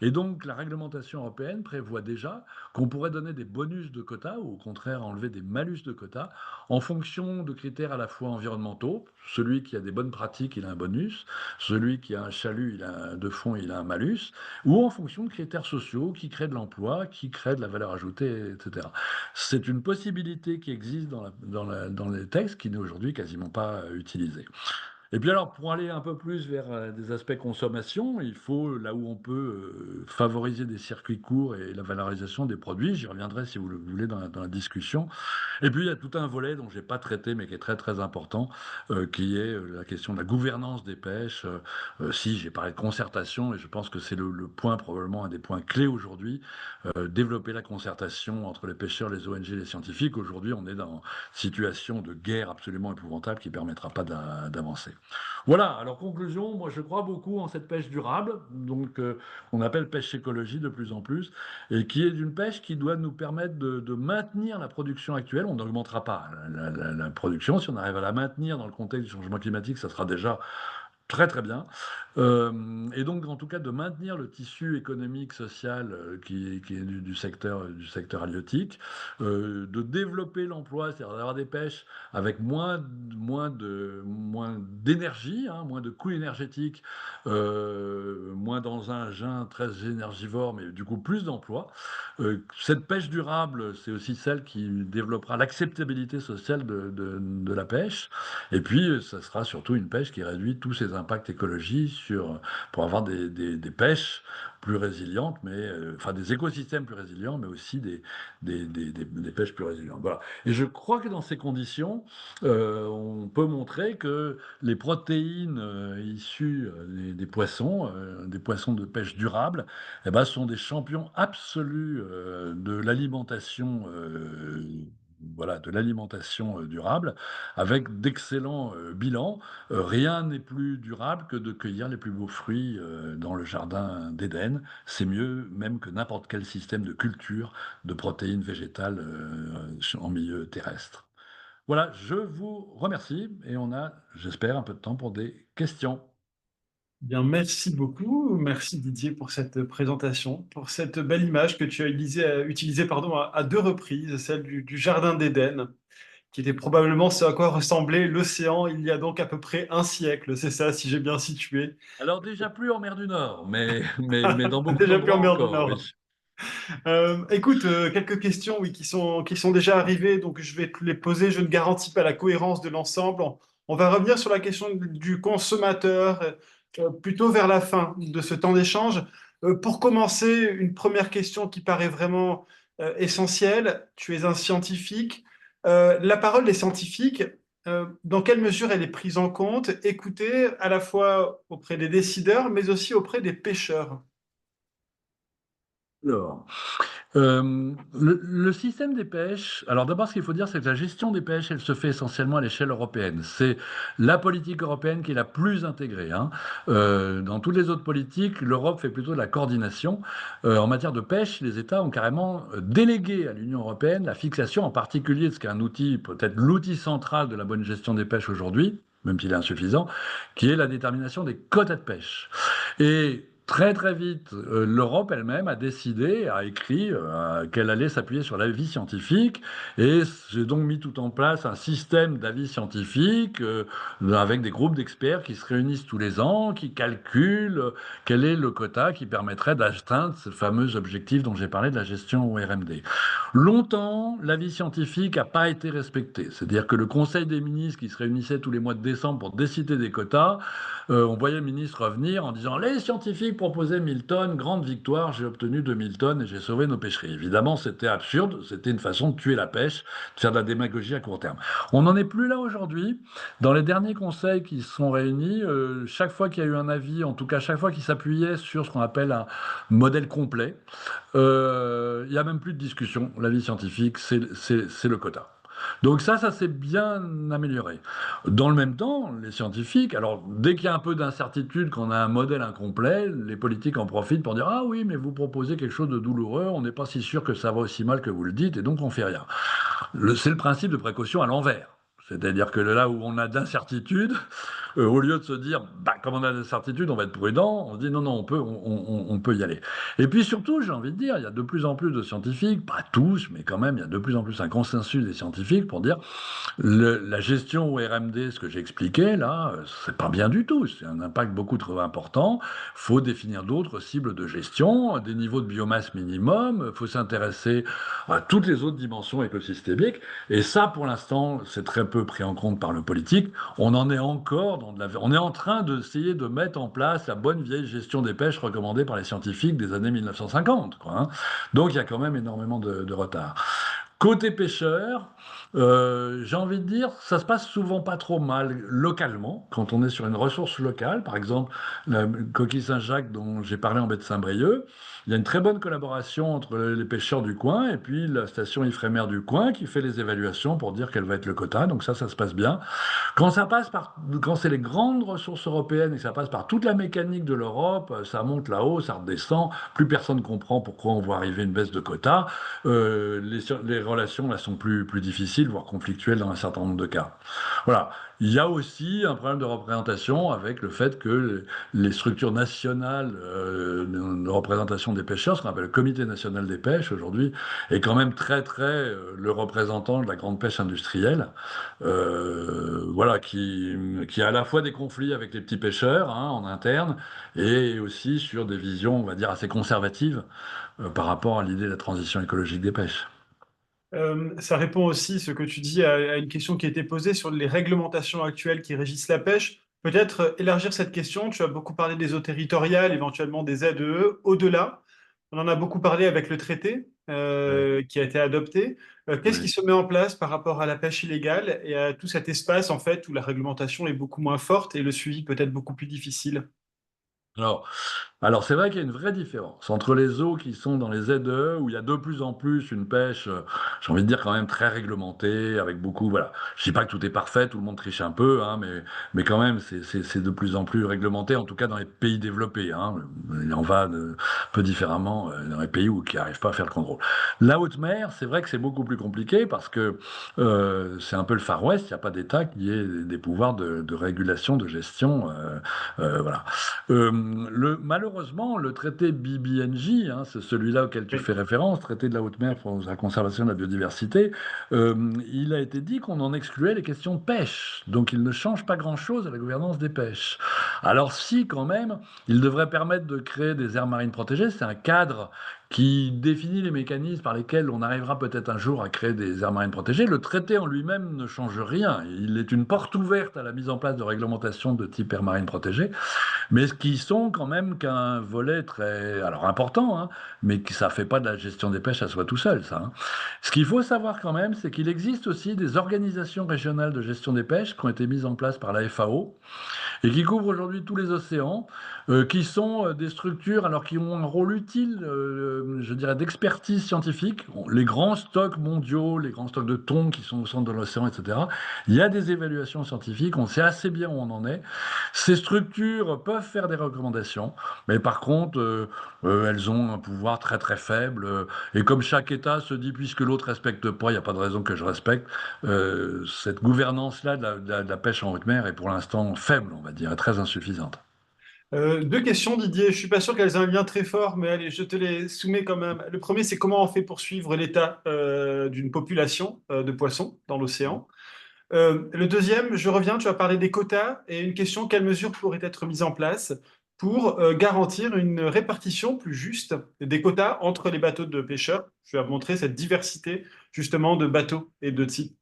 Et donc, la réglementation européenne prévoit déjà qu'on pourrait donner des bonus de quotas ou au contraire enlever des malus de quotas en fonction de critères à la fois environnementaux. Celui qui a des bonnes pratiques, il a un bonus. Celui qui a un chalut de fond, il a un malus. Ou en fonction de critères sociaux qui créent de l'emploi, qui créent de la valeur ajoutée, etc. C'est une possibilité qui existe dans les textes qui n'est aujourd'hui quasiment pas utilisée. Et puis alors, pour aller un peu plus vers des aspects consommation, il faut, là où on peut, favoriser des circuits courts et la valorisation des produits. J'y reviendrai si vous le voulez dans la discussion. Et puis, il y a tout un volet dont j'ai pas traité, mais qui est très très important, qui est la question de la gouvernance des pêches. Si j'ai parlé de concertation, et je pense que c'est le point, probablement un des points clés aujourd'hui, développer la concertation entre les pêcheurs, les ONG, les scientifiques. Aujourd'hui, on est dans une situation de guerre absolument épouvantable qui permettra pas d'avancer. Voilà, alors conclusion, moi je crois beaucoup en cette pêche durable, donc on appelle pêche écologie de plus en plus, et qui est une pêche qui doit nous permettre de maintenir la production actuelle. On n'augmentera pas la production, si on arrive à la maintenir dans le contexte du changement climatique, ça sera déjà très très bien. Et donc, en tout cas, de maintenir le tissu économique, social qui est du secteur halieutique, de développer l'emploi, c'est-à-dire d'avoir des pêches avec moins d'énergie, hein, moins de coûts énergétiques, moins d'engins très énergivores, mais du coup plus d'emplois. Cette pêche durable, c'est aussi celle qui développera l'acceptabilité sociale de la pêche. Et puis, ça sera surtout une pêche qui réduit tous ses impacts écologiques pour avoir des pêches plus résilientes, enfin des écosystèmes plus résilients, mais aussi des pêches plus résilientes. Voilà. Et je crois que dans ces conditions, on peut montrer que les protéines issues des poissons de pêche durable, eh ben, sont des champions absolus de l'alimentation. Voilà, de l'alimentation durable, avec d'excellents bilans. Rien n'est plus durable que de cueillir les plus beaux fruits dans le jardin d'Éden. C'est mieux même que n'importe quel système de culture de protéines végétales en milieu terrestre. Voilà, je vous remercie et on a, j'espère, un peu de temps pour des questions. Bien, merci beaucoup. Merci Didier pour cette présentation, pour cette belle image que tu as utilisée pardon, à deux reprises, celle du Jardin d'Éden, qui était probablement ce à quoi ressemblait l'océan il y a donc à peu près un siècle. C'est ça, si j'ai bien situé. Alors déjà plus en mer du Nord, mais dans beaucoup Déjà plus en d'endroits mer du encore, oui. Nord. Écoute, quelques questions oui, qui sont déjà arrivées, donc je vais te les poser. Je ne garantis pas la cohérence de l'ensemble. On va revenir sur la question du consommateur, plutôt vers la fin de ce temps d'échange. Pour commencer, une première question qui paraît vraiment essentielle. Tu es un scientifique. La parole des scientifiques, dans quelle mesure elle est prise en compte, écoutée à la fois auprès des décideurs, mais aussi auprès des pêcheurs? Alors, le système des pêches, alors d'abord ce qu'il faut dire, c'est que la gestion des pêches, elle se fait essentiellement à l'échelle européenne. C'est la politique européenne qui est la plus intégrée, hein. Dans toutes les autres politiques, l'Europe fait plutôt de la coordination. En matière de pêche, les États ont carrément délégué à l'Union européenne la fixation en particulier de ce qui est un outil, peut-être l'outil central de la bonne gestion des pêches aujourd'hui, même s'il est insuffisant, qui est la détermination des quotas de pêche. Et très très vite, l'Europe elle-même a décidé, a écrit qu'elle allait s'appuyer sur l'avis scientifique et j'ai donc mis tout en place un système d'avis scientifique avec des groupes d'experts qui se réunissent tous les ans, qui calculent quel est le quota qui permettrait d'atteindre ce fameux objectif dont j'ai parlé de la gestion au RMD. Longtemps, l'avis scientifique n'a pas été respecté. C'est-à-dire que le Conseil des ministres qui se réunissait tous les mois de décembre pour décider des quotas, on voyait le ministre revenir en disant les scientifiques proposaient 1000 tonnes, grande victoire, j'ai obtenu 2000 tonnes et j'ai sauvé nos pêcheries. Évidemment, c'était absurde, c'était une façon de tuer la pêche, de faire de la démagogie à court terme. On n'en est plus là aujourd'hui. Dans les derniers conseils qui se sont réunis, chaque fois qu'il y a eu un avis, en tout cas chaque fois qu'il s'appuyait sur ce qu'on appelle un modèle complet, il n'y a même plus de discussion. L'avis scientifique, c'est le quota. Donc ça s'est bien amélioré. Dans le même temps, les scientifiques, alors dès qu'il y a un peu d'incertitude, qu'on a un modèle incomplet, les politiques en profitent pour dire ah oui, mais vous proposez quelque chose de douloureux, on n'est pas si sûr que ça va aussi mal que vous le dites, et donc on fait rien. C'est le principe de précaution à l'envers. C'est-à-dire que là où on a d'incertitude, au lieu de se dire, bah, comme on a d'incertitude, on va être prudent, on se dit non, non, on peut y aller. Et puis surtout, j'ai envie de dire, il y a de plus en plus de scientifiques, pas tous, mais quand même, il y a de plus en plus un consensus des scientifiques pour dire la gestion au RMD, ce que j'ai expliqué là, c'est pas bien du tout. C'est un impact beaucoup trop important. Il faut définir d'autres cibles de gestion, des niveaux de biomasse minimum. Il faut s'intéresser à toutes les autres dimensions écosystémiques. Et ça, pour l'instant, c'est très peu pris en compte par le politique. On en est encore on est en train d'essayer de mettre en place la bonne vieille gestion des pêches recommandée par les scientifiques des années 1950, quoi, hein. Donc il y a quand même énormément de retard. Côté pêcheur, j'ai envie de dire, ça se passe souvent pas trop mal localement, quand on est sur une ressource locale. Par exemple, la coquille Saint-Jacques dont j'ai parlé en baie de Saint-Brieuc, il y a une très bonne collaboration entre les pêcheurs du coin et puis la station Ifremer du coin qui fait les évaluations pour dire quel va être le quota. Donc ça se passe bien. Quand c'est les grandes ressources européennes et que ça passe par toute la mécanique de l'Europe, ça monte là-haut, ça redescend, plus personne comprend pourquoi on voit arriver une baisse de quota. Les relations là sont plus difficiles, voire conflictuelles dans un certain nombre de cas. Voilà. Il y a aussi un problème de représentation avec le fait que les structures nationales de représentation des pêcheurs, ce qu'on appelle le Comité national des pêches aujourd'hui, est quand même très le représentant de la grande pêche industrielle, voilà, qui a à la fois des conflits avec les petits pêcheurs hein, en interne et aussi sur des visions, on va dire, assez conservatives par rapport à l'idée de la transition écologique des pêches. Ça répond aussi, ce que tu dis, à une question qui a été posée sur les réglementations actuelles qui régissent la pêche. Peut-être élargir cette question. Tu as beaucoup parlé des eaux territoriales, éventuellement des ZEE. Au-delà, on en a beaucoup parlé avec le traité Ouais, qui a été adopté. Qu'est-ce qui ouais. se met en place par rapport à la pêche illégale et à tout cet espace en fait où la réglementation est beaucoup moins forte et le suivi peut-être beaucoup plus difficile? Alors, Alors c'est vrai qu'il y a une vraie différence entre les eaux qui sont dans les ZE, où il y a de plus en plus une pêche, j'ai envie de dire quand même très réglementée, avec beaucoup, voilà. Je dis pas que tout est parfait, tout le monde triche un peu, hein, mais quand même c'est de plus en plus réglementé, en tout cas dans les pays développés, hein. Il en va un peu différemment dans les pays qui n'arrivent pas à faire le contrôle. La haute mer, c'est vrai que c'est beaucoup plus compliqué parce que c'est un peu le Far West, il n'y a pas d'État qui ait des pouvoirs de régulation, de gestion, voilà. Malheureusement, le traité BBNJ, hein, c'est celui-là auquel tu Oui. fais référence, traité de la haute mer pour la conservation de la biodiversité, il a été dit qu'on en excluait les questions de pêche. Donc il ne change pas grand-chose à la gouvernance des pêches. Alors si quand même, il devrait permettre de créer des aires marines protégées, c'est un cadre qui définit les mécanismes par lesquels on arrivera peut-être un jour à créer des aires marines protégées. Le traité en lui-même ne change rien. Il est une porte ouverte à la mise en place de réglementations de type aires marines protégées mais qui sont quand même qu'un volet très alors important, hein, mais qui ça fait pas de la gestion des pêches à soi tout seul, ça, hein. Ce qu'il faut savoir quand même, c'est qu'il existe aussi des organisations régionales de gestion des pêches qui ont été mises en place par la FAO et qui couvrent aujourd'hui tous les océans, qui sont des structures alors qui ont un rôle utile, je dirais, d'expertise scientifique. Les grands stocks mondiaux, les grands stocks de thon qui sont au centre de l'océan, etc. Il y a des évaluations scientifiques, on sait assez bien où on en est. Ces structures peuvent faire des recommandations, mais par contre, elles ont un pouvoir très très faible. Et comme chaque État se dit, puisque l'autre respecte pas, il n'y a pas de raison que je respecte, cette gouvernance-là de la pêche en haute mer est pour l'instant faible, on va dire, et très insuffisante. Deux questions, Didier. Je suis pas sûr qu'elles aient un lien très fort, mais allez, je te les soumets quand même. Le premier, c'est comment on fait pour suivre l'état d'une population de poissons dans l'océan. Le deuxième, je reviens, tu as parlé des quotas et une question, quelles mesures pourraient être mises en place pour garantir une répartition plus juste des quotas entre les bateaux de pêcheurs? Je vais montrer cette diversité justement de bateaux et de types.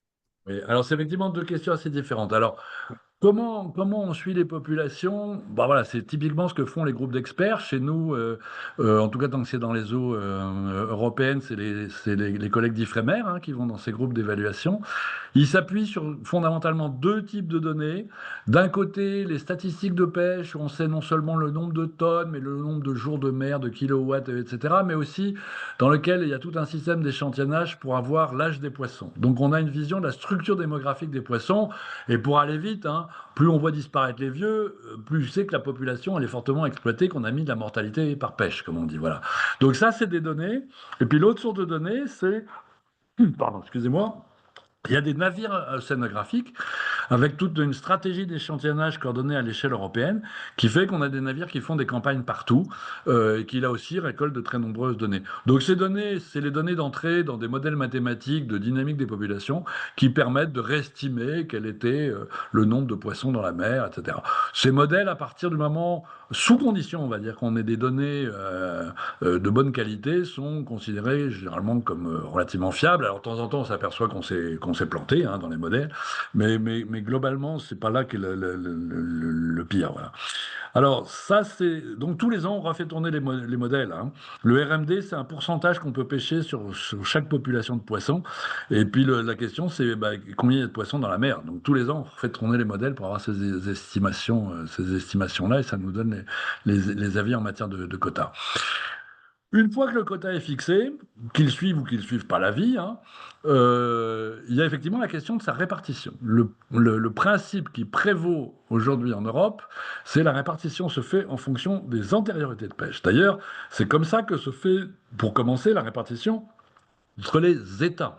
Oui, alors c'est effectivement deux questions assez différentes. Alors, comment on suit les populations? Bah voilà, c'est typiquement ce que font les groupes d'experts. Chez nous, en tout cas tant que c'est dans les eaux européennes, c'est les collègues d'Ifremer hein, qui vont dans ces groupes d'évaluation. Ils s'appuient sur fondamentalement deux types de données. D'un côté, les statistiques de pêche, où on sait non seulement le nombre de tonnes, mais le nombre de jours de mer, de kilowatts, etc., mais aussi dans lequel il y a tout un système d'échantillonnage pour avoir l'âge des poissons. Donc on a une vision de la structure démographique des poissons, et pour aller vite, hein, plus on voit disparaître les vieux, plus c'est que la population elle est fortement exploitée, qu'on a mis de la mortalité par pêche, comme on dit. Voilà. Donc ça, c'est des données. Et puis l'autre source de données, c'est, pardon, excusez-moi, il y a des navires océanographiques avec toute une stratégie d'échantillonnage coordonnée à l'échelle européenne qui fait qu'on a des navires qui font des campagnes partout et qui là aussi récoltent de très nombreuses données. Donc ces données, c'est les données d'entrée dans des modèles mathématiques de dynamique des populations qui permettent de réestimer quel était le nombre de poissons dans la mer, etc. Ces modèles, à partir du moment, sous condition, on va dire qu'on ait des données de bonne qualité, sont considérés généralement comme relativement fiables. Alors de temps en temps, on s'aperçoit qu'on s'est planté hein, dans les modèles, mais globalement, c'est pas là qu'est le pire. Voilà. Alors, ça, c'est. Donc, tous les ans, on refait tourner les modèles. Hein. Le RMD, c'est un pourcentage qu'on peut pêcher sur chaque population de poissons. Et puis, la question, c'est bah, combien il y a de poissons dans la mer. Donc, tous les ans, on refait tourner les modèles pour avoir ces estimations-là, et ça nous donne les avis en matière de quotas. Une fois que le quota est fixé, qu'il suive ou qu'il ne suive pas la vie, hein, il y a effectivement la question de sa répartition. Le principe qui prévaut aujourd'hui en Europe, c'est la répartition se fait en fonction des antériorités de pêche. D'ailleurs, c'est comme ça que se fait, pour commencer, la répartition entre les États.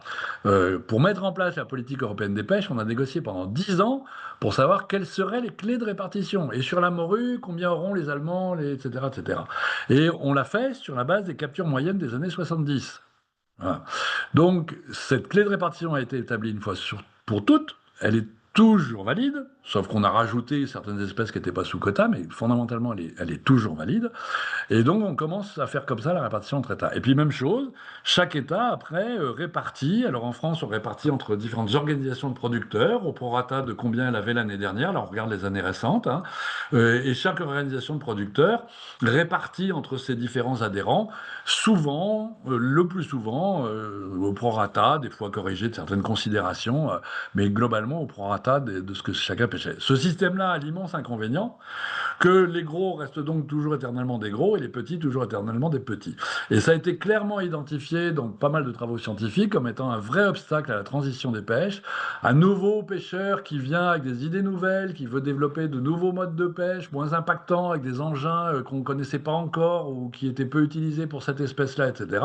Pour mettre en place la politique européenne des pêches, on a négocié pendant 10 ans pour savoir quelles seraient les clés de répartition. Et sur la morue, combien auront les Allemands, etc., etc. Et on l'a fait sur la base des captures moyennes des années 70. Voilà. Donc, cette clé de répartition a été établie une fois pour toutes. Elle est toujours valide, sauf qu'on a rajouté certaines espèces qui n'étaient pas sous quota, mais fondamentalement, elle est toujours valide. Et donc, on commence à faire comme ça la répartition entre États. Et puis, même chose, chaque État, après, répartit. Alors, en France, on répartit entre différentes organisations de producteurs, au prorata de combien elle avait l'année dernière. Là, on regarde les années récentes. Hein. Et chaque organisation de producteurs répartit entre ses différents adhérents, souvent, le plus souvent, au prorata, des fois corrigé de certaines considérations, mais globalement au prorata de ce que chacun pêchait. Ce système-là a l'immense inconvénient que les gros restent donc toujours éternellement des gros et les petits toujours éternellement des petits. Et ça a été clairement identifié dans pas mal de travaux scientifiques comme étant un vrai obstacle à la transition des pêches. Un nouveau pêcheur qui vient avec des idées nouvelles, qui veut développer de nouveaux modes de pêche moins impactants, avec des engins qu'on ne connaissait pas encore ou qui étaient peu utilisés pour cette espèce-là, etc.,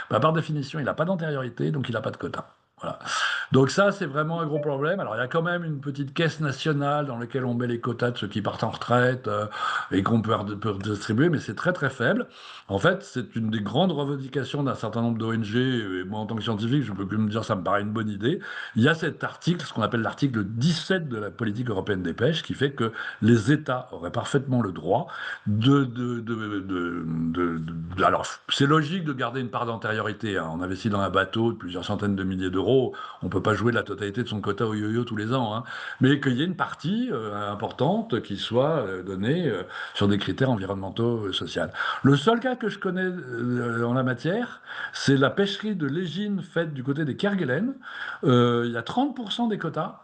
bah, par définition, il n'a pas d'antériorité, donc il n'a pas de quota. Voilà. Donc ça, c'est vraiment un gros problème. Alors, il y a quand même une petite caisse nationale dans laquelle on met les quotas de ceux qui partent en retraite et qu'on peut distribuer, mais c'est très très faible. En fait, c'est une des grandes revendications d'un certain nombre d'ONG, et moi en tant que scientifique, je peux que me dire ça me paraît une bonne idée. Il y a cet article, ce qu'on appelle l'article 17 de la politique européenne des pêches, qui fait que les États auraient parfaitement le droit alors, c'est logique de garder une part d'antériorité. Hein. On investit dans un bateau de plusieurs centaines de milliers d'euros. On ne peut pas jouer la totalité de son quota au yo-yo tous les ans. Hein. Mais qu'il y ait une partie importante qui soit donnée sur des critères environnementaux, sociaux. Le seul cas que je connais en la matière, c'est la pêcherie de l'égine faite du côté des Kerguelen. Il y a 30% des quotas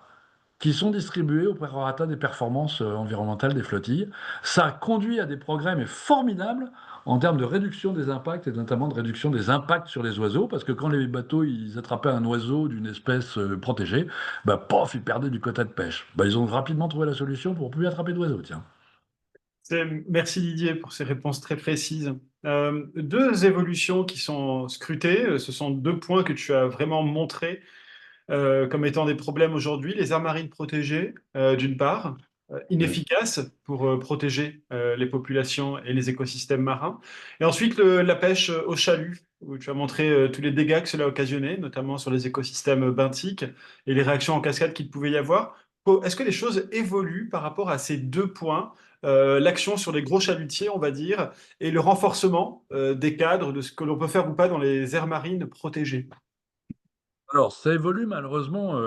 qui sont distribués au prorata des performances environnementales des flottilles. Ça conduit à des progrès mais formidables en termes de réduction des impacts et notamment de réduction des impacts sur les oiseaux, parce que quand les bateaux ils attrapaient un oiseau d'une espèce protégée, bah, pof, ils perdaient du quota de pêche. Bah, ils ont rapidement trouvé la solution pour plus attraper d'oiseaux, tiens. Merci Didier pour ces réponses très précises. Deux évolutions qui sont scrutées, ce sont deux points que tu as vraiment montrés comme étant des problèmes aujourd'hui. Les aires marines protégées, d'une part, Oui. inefficaces pour protéger les populations et les écosystèmes marins. Et ensuite, la pêche au chalut, où tu as montré tous les dégâts que cela a occasionné, notamment sur les écosystèmes benthiques et les réactions en cascade qu'il pouvait y avoir. Est-ce que les choses évoluent par rapport à ces deux points, l'action sur les gros chalutiers, on va dire, et le renforcement des cadres de ce que l'on peut faire ou pas dans les aires marines protégées? Alors, ça évolue malheureusement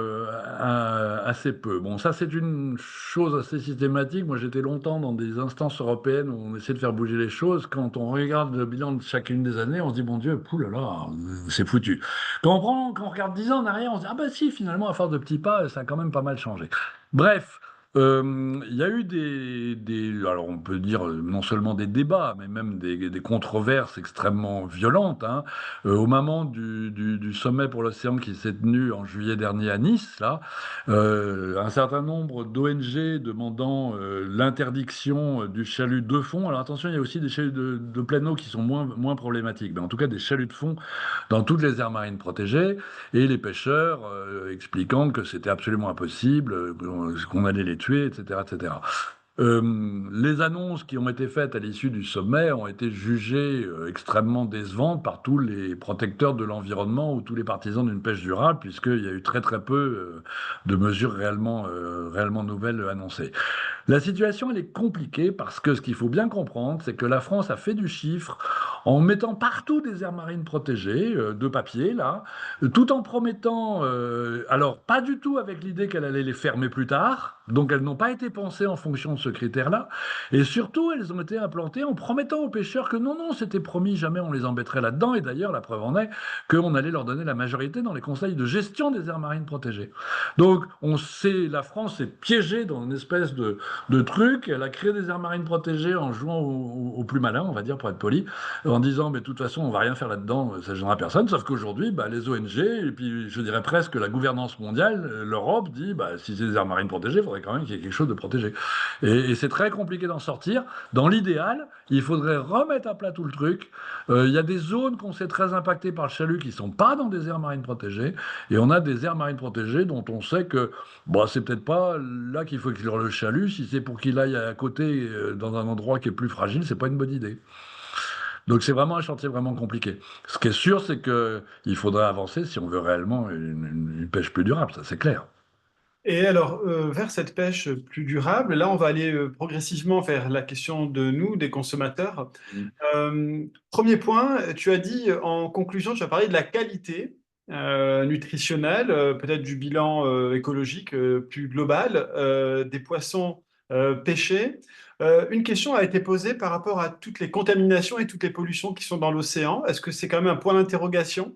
assez peu. Bon, ça, c'est une chose assez systématique. Moi, j'étais longtemps dans des instances européennes où on essaie de faire bouger les choses. Quand on regarde le bilan de chacune des années, on se dit, mon Dieu, poulala, c'est foutu. Quand on regarde 10 ans en arrière, on se dit, ah bah si, finalement, à force de petits pas, ça a quand même pas mal changé. Bref. Il y a eu alors on peut dire non seulement des débats, mais même des controverses extrêmement violentes, hein. Au moment du sommet pour l'océan qui s'est tenu en juillet dernier à Nice, là, un certain nombre d'ONG demandant l'interdiction du chalut de fond. Alors attention, il y a aussi des chaluts de plein eau qui sont moins problématiques, mais en tout cas des chaluts de fond dans toutes les aires marines protégées, et les pêcheurs expliquant que c'était absolument impossible, qu'on allait les tuer, etc., etc. Les annonces qui ont été faites à l'issue du sommet ont été jugées extrêmement décevantes par tous les protecteurs de l'environnement ou tous les partisans d'une pêche durable, puisqu'il y a eu très très peu de mesures réellement nouvelles annoncées. La situation, elle est compliquée parce que ce qu'il faut bien comprendre, c'est que la France a fait du chiffre en mettant partout des aires marines protégées, de papier, là, tout en promettant, alors pas du tout avec l'idée qu'elle allait les fermer plus tard, donc elles n'ont pas été pensées en fonction de ce critère-là, et surtout elles ont été implantées en promettant aux pêcheurs que non, non, c'était promis, jamais on les embêterait là-dedans, et d'ailleurs la preuve en est qu'on allait leur donner la majorité dans les conseils de gestion des aires marines protégées. Donc la France est piégée dans une espèce de trucs. Elle a créé des aires marines protégées en jouant au plus malin, on va dire, pour être poli, en disant, mais de toute façon, on va rien faire là-dedans, ça ne gênera personne. Sauf qu'aujourd'hui, bah, les ONG, et puis je dirais presque la gouvernance mondiale, l'Europe dit, bah, si c'est des aires marines protégées, il faudrait quand même qu'il y ait quelque chose de protégé. Et c'est très compliqué d'en sortir. Dans l'idéal, il faudrait remettre à plat tout le truc. Il y a des zones qu'on sait très impactées par le chalut qui ne sont pas dans des aires marines protégées. Et on a des aires marines protégées dont on sait que bon, c'est peut-être pas là qu'il faut éclore le chalut. Si c'est pour qu'il aille à côté dans un endroit qui est plus fragile, c'est pas une bonne idée. Donc c'est vraiment un chantier vraiment compliqué. Ce qui est sûr, c'est que il faudrait avancer si on veut réellement une pêche plus durable, ça c'est clair. Et alors, vers cette pêche plus durable, là, on va aller progressivement vers la question de nous, des consommateurs. Mm. Premier point, tu as dit en conclusion, tu as parlé de la qualité nutritionnelle, peut-être du bilan écologique plus global des poissons pêchés. Une question a été posée par rapport à toutes les contaminations et toutes les pollutions qui sont dans l'océan. Est-ce que c'est quand même un point d'interrogation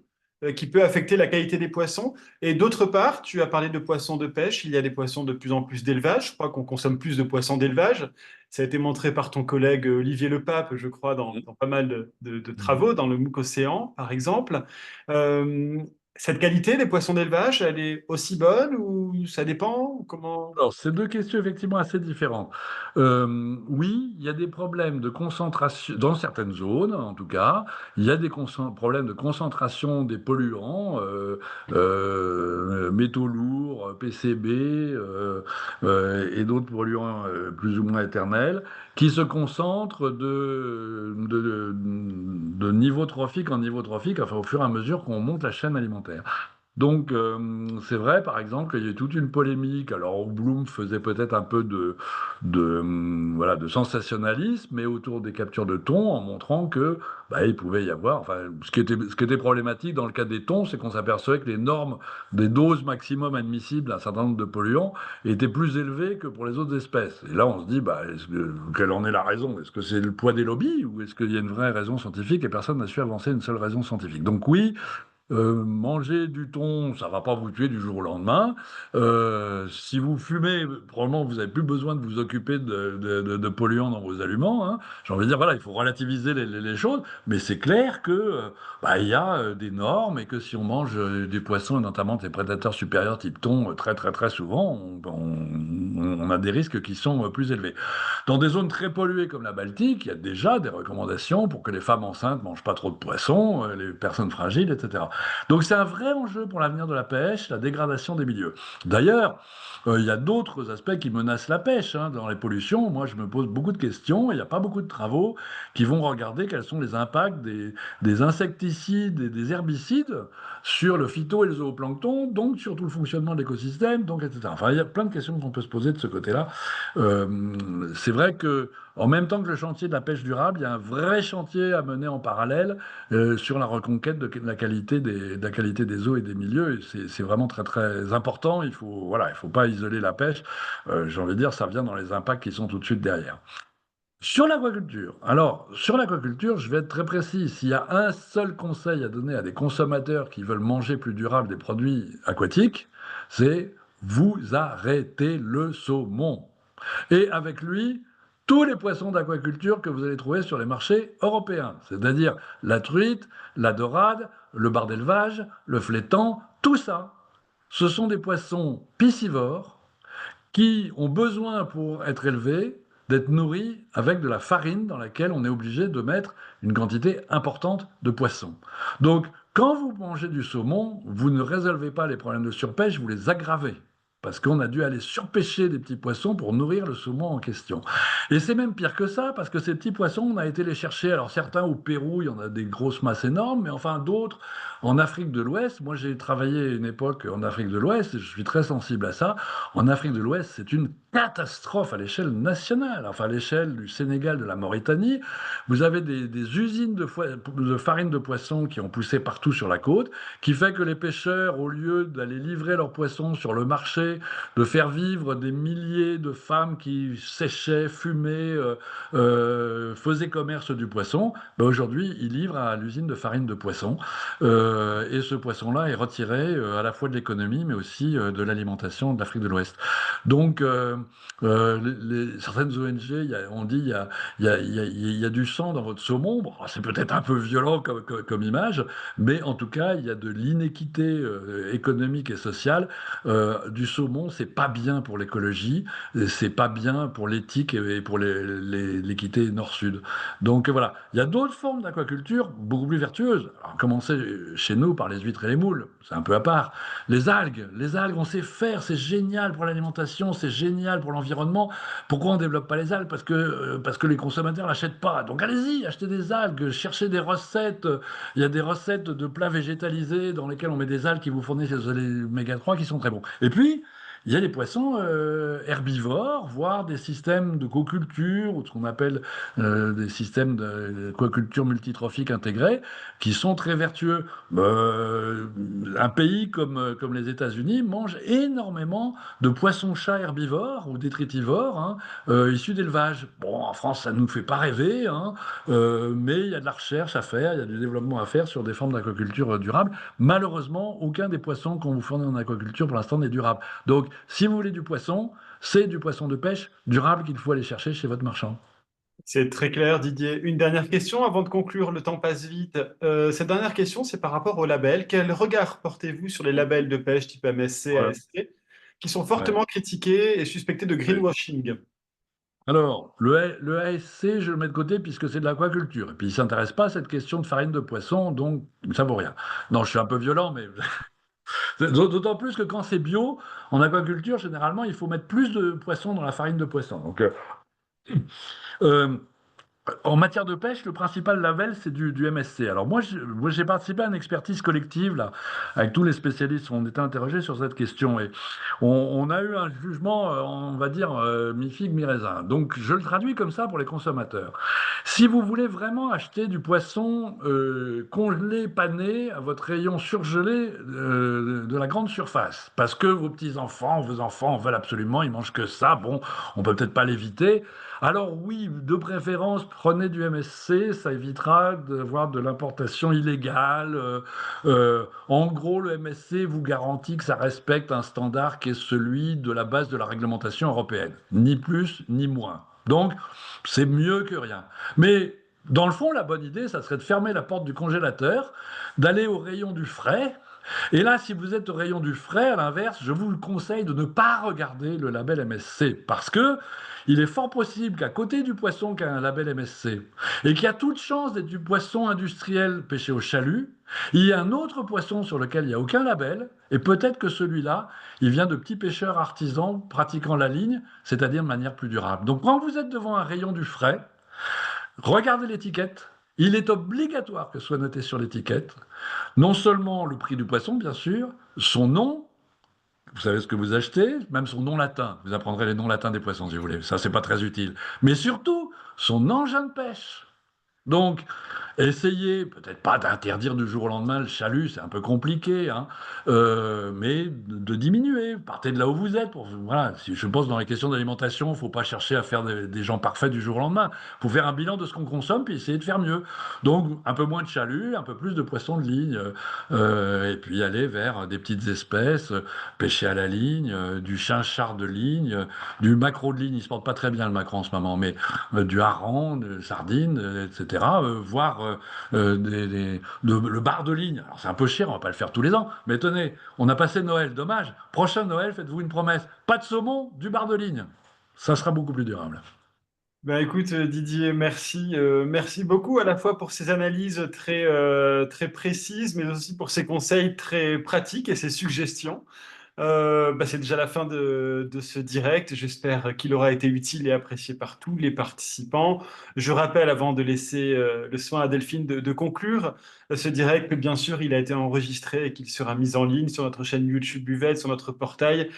qui peut affecter la qualité des poissons? Et d'autre part, tu as parlé de poissons de pêche. Il y a des poissons de plus en plus d'élevage. Je crois qu'on consomme plus de poissons d'élevage. Ça a été montré par ton collègue Olivier Lepape, je crois, dans pas mal de Mm. travaux, dans le MOOC Océan, par exemple. Euh, cette qualité des poissons d'élevage, elle est aussi bonne ou ça dépend? Comment? Alors, c'est deux questions effectivement assez différentes. Oui, il y a des problèmes de concentration, dans certaines zones en tout cas, il y a des problèmes de concentration des polluants, métaux lourds, PCB et d'autres polluants plus ou moins éternels, qui se concentrent de niveau trophique en niveau trophique, enfin, au fur et à mesure qu'on monte la chaîne alimentaire. Donc, c'est vrai, par exemple, qu'il y a eu toute une polémique. Alors, où Bloom faisait peut-être un peu voilà, de sensationnalisme, mais autour des captures de thon, en montrant que bah, il pouvait y avoir. Enfin, ce qui était problématique dans le cas des thons, c'est qu'on s'apercevait que les normes des doses maximum admissibles à un certain nombre de polluants étaient plus élevées que pour les autres espèces. Et là, on se dit, bah, quelle en est la raison? Est-ce que c'est le poids des lobbies ou est-ce qu'il y a une vraie raison scientifique et personne n'a su avancer une seule raison scientifique? Donc, oui. manger du thon, ça va pas vous tuer du jour au lendemain. Si vous fumez, probablement vous avez plus besoin de vous occuper de polluants dans vos aliments, hein. J'ai envie de dire, voilà, il faut relativiser les choses, mais c'est clair que bah, il y a des normes et que si on mange des poissons, et notamment des prédateurs supérieurs type thon, très très très souvent, on a des risques qui sont plus élevés. Dans des zones très polluées comme la Baltique, il y a déjà des recommandations pour que les femmes enceintes mangent pas trop de poissons, les personnes fragiles, etc. Donc c'est un vrai enjeu pour l'avenir de la pêche, la dégradation des milieux. D'ailleurs, il y a d'autres aspects qui menacent la pêche, hein, dans les pollutions. Moi, je me pose beaucoup de questions. Il n'y a pas beaucoup de travaux qui vont regarder quels sont les impacts des insecticides et des herbicides sur le phyto et le zooplancton, donc sur tout le fonctionnement de l'écosystème, donc etc. Enfin, il y a plein de questions qu'on peut se poser de ce côté-là. C'est vrai que en même temps que le chantier de la pêche durable, il y a un vrai chantier à mener en parallèle sur la reconquête de la qualité des eaux et des milieux. Et c'est vraiment très très important. Il faut pas isoler la pêche. J'ai envie de dire, ça vient dans les impacts qui sont tout de suite derrière. Sur l'aquaculture. Alors, sur l'aquaculture, je vais être très précis. S'il y a un seul conseil à donner à des consommateurs qui veulent manger plus durable des produits aquatiques, c'est vous arrêtez le saumon. Et avec lui, tous les poissons d'aquaculture que vous allez trouver sur les marchés européens, c'est-à-dire la truite, la dorade, le bar d'élevage, le flétan, tout ça. Ce sont des poissons piscivores qui ont besoin pour être élevés d'être nourris avec de la farine dans laquelle on est obligé de mettre une quantité importante de poissons. Donc, quand vous mangez du saumon, vous ne résolvez pas les problèmes de surpêche, vous les aggravez. Parce qu'on a dû aller surpêcher des petits poissons pour nourrir le saumon en question. Et c'est même pire que ça, parce que ces petits poissons, on a été les chercher. Alors certains au Pérou, il y en a des grosses masses énormes, mais enfin d'autres en Afrique de l'Ouest. Moi j'ai travaillé une époque en Afrique de l'Ouest, et je suis très sensible à ça. En Afrique de l'Ouest, c'est une catastrophe à l'échelle nationale, enfin à l'échelle du Sénégal, de la Mauritanie. Vous avez des usines de farine de poisson qui ont poussé partout sur la côte, qui fait que les pêcheurs, au lieu d'aller livrer leurs poissons sur le marché, de faire vivre des milliers de femmes qui séchaient, fumaient, faisaient commerce du poisson, ben aujourd'hui, ils livrent à l'usine de farine de poisson. Et ce poisson-là est retiré à la fois de l'économie, mais aussi de l'alimentation de l'Afrique de l'Ouest. Donc, certaines ONG ont dit il y a du sang dans votre saumon. Bon, c'est peut-être un peu violent comme image, mais en tout cas, il y a de l'inéquité économique et sociale. Du saumon, c'est pas bien pour l'écologie, c'est pas bien pour l'éthique et pour l'équité nord-sud. Donc voilà, il y a d'autres formes d'aquaculture beaucoup plus vertueuses. Alors, commencer chez nous par les huîtres et les moules, c'est un peu à part. Les algues, on sait faire, c'est génial pour l'alimentation, c'est génial pour l'environnement. Pourquoi on ne développe pas les algues? Parce que les consommateurs l'achètent pas. Donc allez-y, achetez des algues, cherchez des recettes. Il y a des recettes de plats végétalisés dans lesquels on met des algues qui vous fournissent les oméga 3 qui sont très bons. Et puis, il y a des poissons herbivores, voire des systèmes de coculture, ou ce qu'on appelle des systèmes de coculture multitrophique intégrés, qui sont très vertueux. Un pays comme les États-Unis mange énormément de poissons-chats herbivores ou détritivores, hein, issus d'élevage. Bon, en France, ça ne nous fait pas rêver, hein, mais il y a de la recherche à faire, il y a du développement à faire sur des formes d'aquaculture durable. Malheureusement, aucun des poissons qu'on vous fournit en aquaculture pour l'instant n'est durable. Donc, si vous voulez du poisson, c'est du poisson de pêche durable qu'il faut aller chercher chez votre marchand. C'est très clair, Didier. Une dernière question avant de conclure, le temps passe vite. Cette dernière question, c'est par rapport aux labels. Quel regard portez-vous sur les labels de pêche type MSC, Ouais, ASC, qui sont ouais, fortement critiqués et suspectés de ouais. greenwashing? Alors, le ASC, je le mets de côté puisque c'est de l'aquaculture. Et puis, il ne s'intéresse pas à cette question de farine de poisson, donc ça vaut rien. Non, je suis un peu violent, mais d'autant plus que quand c'est bio, en aquaculture, généralement, il faut mettre plus de poisson dans la farine de poisson. Donc, euh, en matière de pêche, le principal label, c'est du MSC. Alors moi, j'ai participé à une expertise collective, là, avec tous les spécialistes. On était interrogés sur cette question et on a eu un jugement, on va dire, mi-figue, mi-raisin. Donc je le traduis comme ça pour les consommateurs. Si vous voulez vraiment acheter du poisson congelé, pané, à votre rayon surgelé de la grande surface, parce que vos enfants en veulent absolument, ils mangent que ça, bon, on peut peut-être pas l'éviter. Alors oui, de préférence, prenez du MSC, ça évitera d'avoir de l'importation illégale. En gros, le MSC vous garantit que ça respecte un standard qui est celui de la base de la réglementation européenne, ni plus ni moins. Donc, c'est mieux que rien. Mais dans le fond, la bonne idée, ça serait de fermer la porte du congélateur, d'aller au rayon du frais. Et là, si vous êtes au rayon du frais, à l'inverse, je vous conseille de ne pas regarder le label MSC parce que il est fort possible qu'à côté du poisson qui a un label MSC et qui a toute chance d'être du poisson industriel pêché au chalut, il y a un autre poisson sur lequel il n'y a aucun label et peut-être que celui-là, il vient de petits pêcheurs artisans pratiquant la ligne, c'est-à-dire de manière plus durable. Donc quand vous êtes devant un rayon du frais, regardez l'étiquette. Il est obligatoire que soit noté sur l'étiquette non seulement le prix du poisson, bien sûr, son nom, vous savez ce que vous achetez, même son nom latin. Vous apprendrez les noms latins des poissons si vous voulez. Ça, c'est pas très utile. Mais surtout, son engin de pêche. Donc, essayez, peut-être pas d'interdire du jour au lendemain le chalut, c'est un peu compliqué, hein, mais de diminuer. Partez de là où vous êtes. Voilà, si, je pense dans les questions d'alimentation, il ne faut pas chercher à faire des gens parfaits du jour au lendemain. Il faut faire un bilan de ce qu'on consomme puis essayer de faire mieux. Donc, un peu moins de chalut, un peu plus de poissons de ligne, et puis aller vers des petites espèces, pêcher à la ligne, du chinchard de ligne, du maquereau de ligne. Il se porte pas très bien le maquereau en ce moment, mais du hareng, de sardines, etc. Voire le bar de ligne. Alors c'est un peu cher, on va pas le faire tous les ans, mais tenez, on a passé Noël, dommage. Prochain Noël, faites-vous une promesse. Pas de saumon, du bar de ligne. Ça sera beaucoup plus durable. Ben écoute, Didier, merci, merci beaucoup à la fois pour ces analyses très précises, mais aussi pour ces conseils très pratiques et ces suggestions. C'est déjà la fin de ce direct. J'espère qu'il aura été utile et apprécié par tous les participants. Je rappelle, avant de laisser le soin à Delphine de conclure ce direct, que bien sûr, il a été enregistré et qu'il sera mis en ligne sur notre chaîne YouTube UVED, sur notre portail,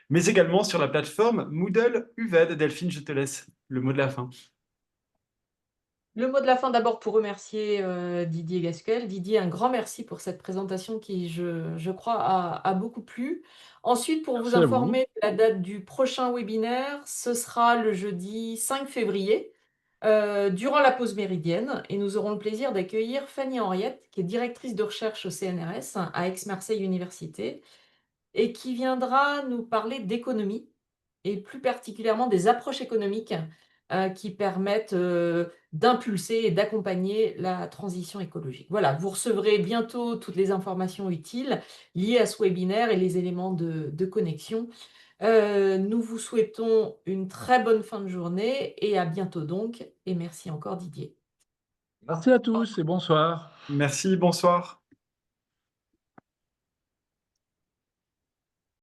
mais également sur la plateforme Moodle UVED. Delphine, je te laisse le mot de la fin. Le mot de la fin d'abord pour remercier Didier Gasquel. Didier, un grand merci pour cette présentation qui, je crois, a beaucoup plu. Ensuite, pour vous Merci à vous. informer de la date du prochain webinaire, ce sera le jeudi 5 février, durant la pause méridienne, et nous aurons le plaisir d'accueillir Fanny Henriette, qui est directrice de recherche au CNRS à Aix-Marseille Université, et qui viendra nous parler d'économie et plus particulièrement des approches économiques qui permettent d'impulser et d'accompagner la transition écologique. Voilà, vous recevrez bientôt toutes les informations utiles liées à ce webinaire et les éléments de connexion. Nous vous souhaitons une très bonne fin de journée et à bientôt donc. Et merci encore Didier. Merci à tous et bonsoir. Merci, bonsoir.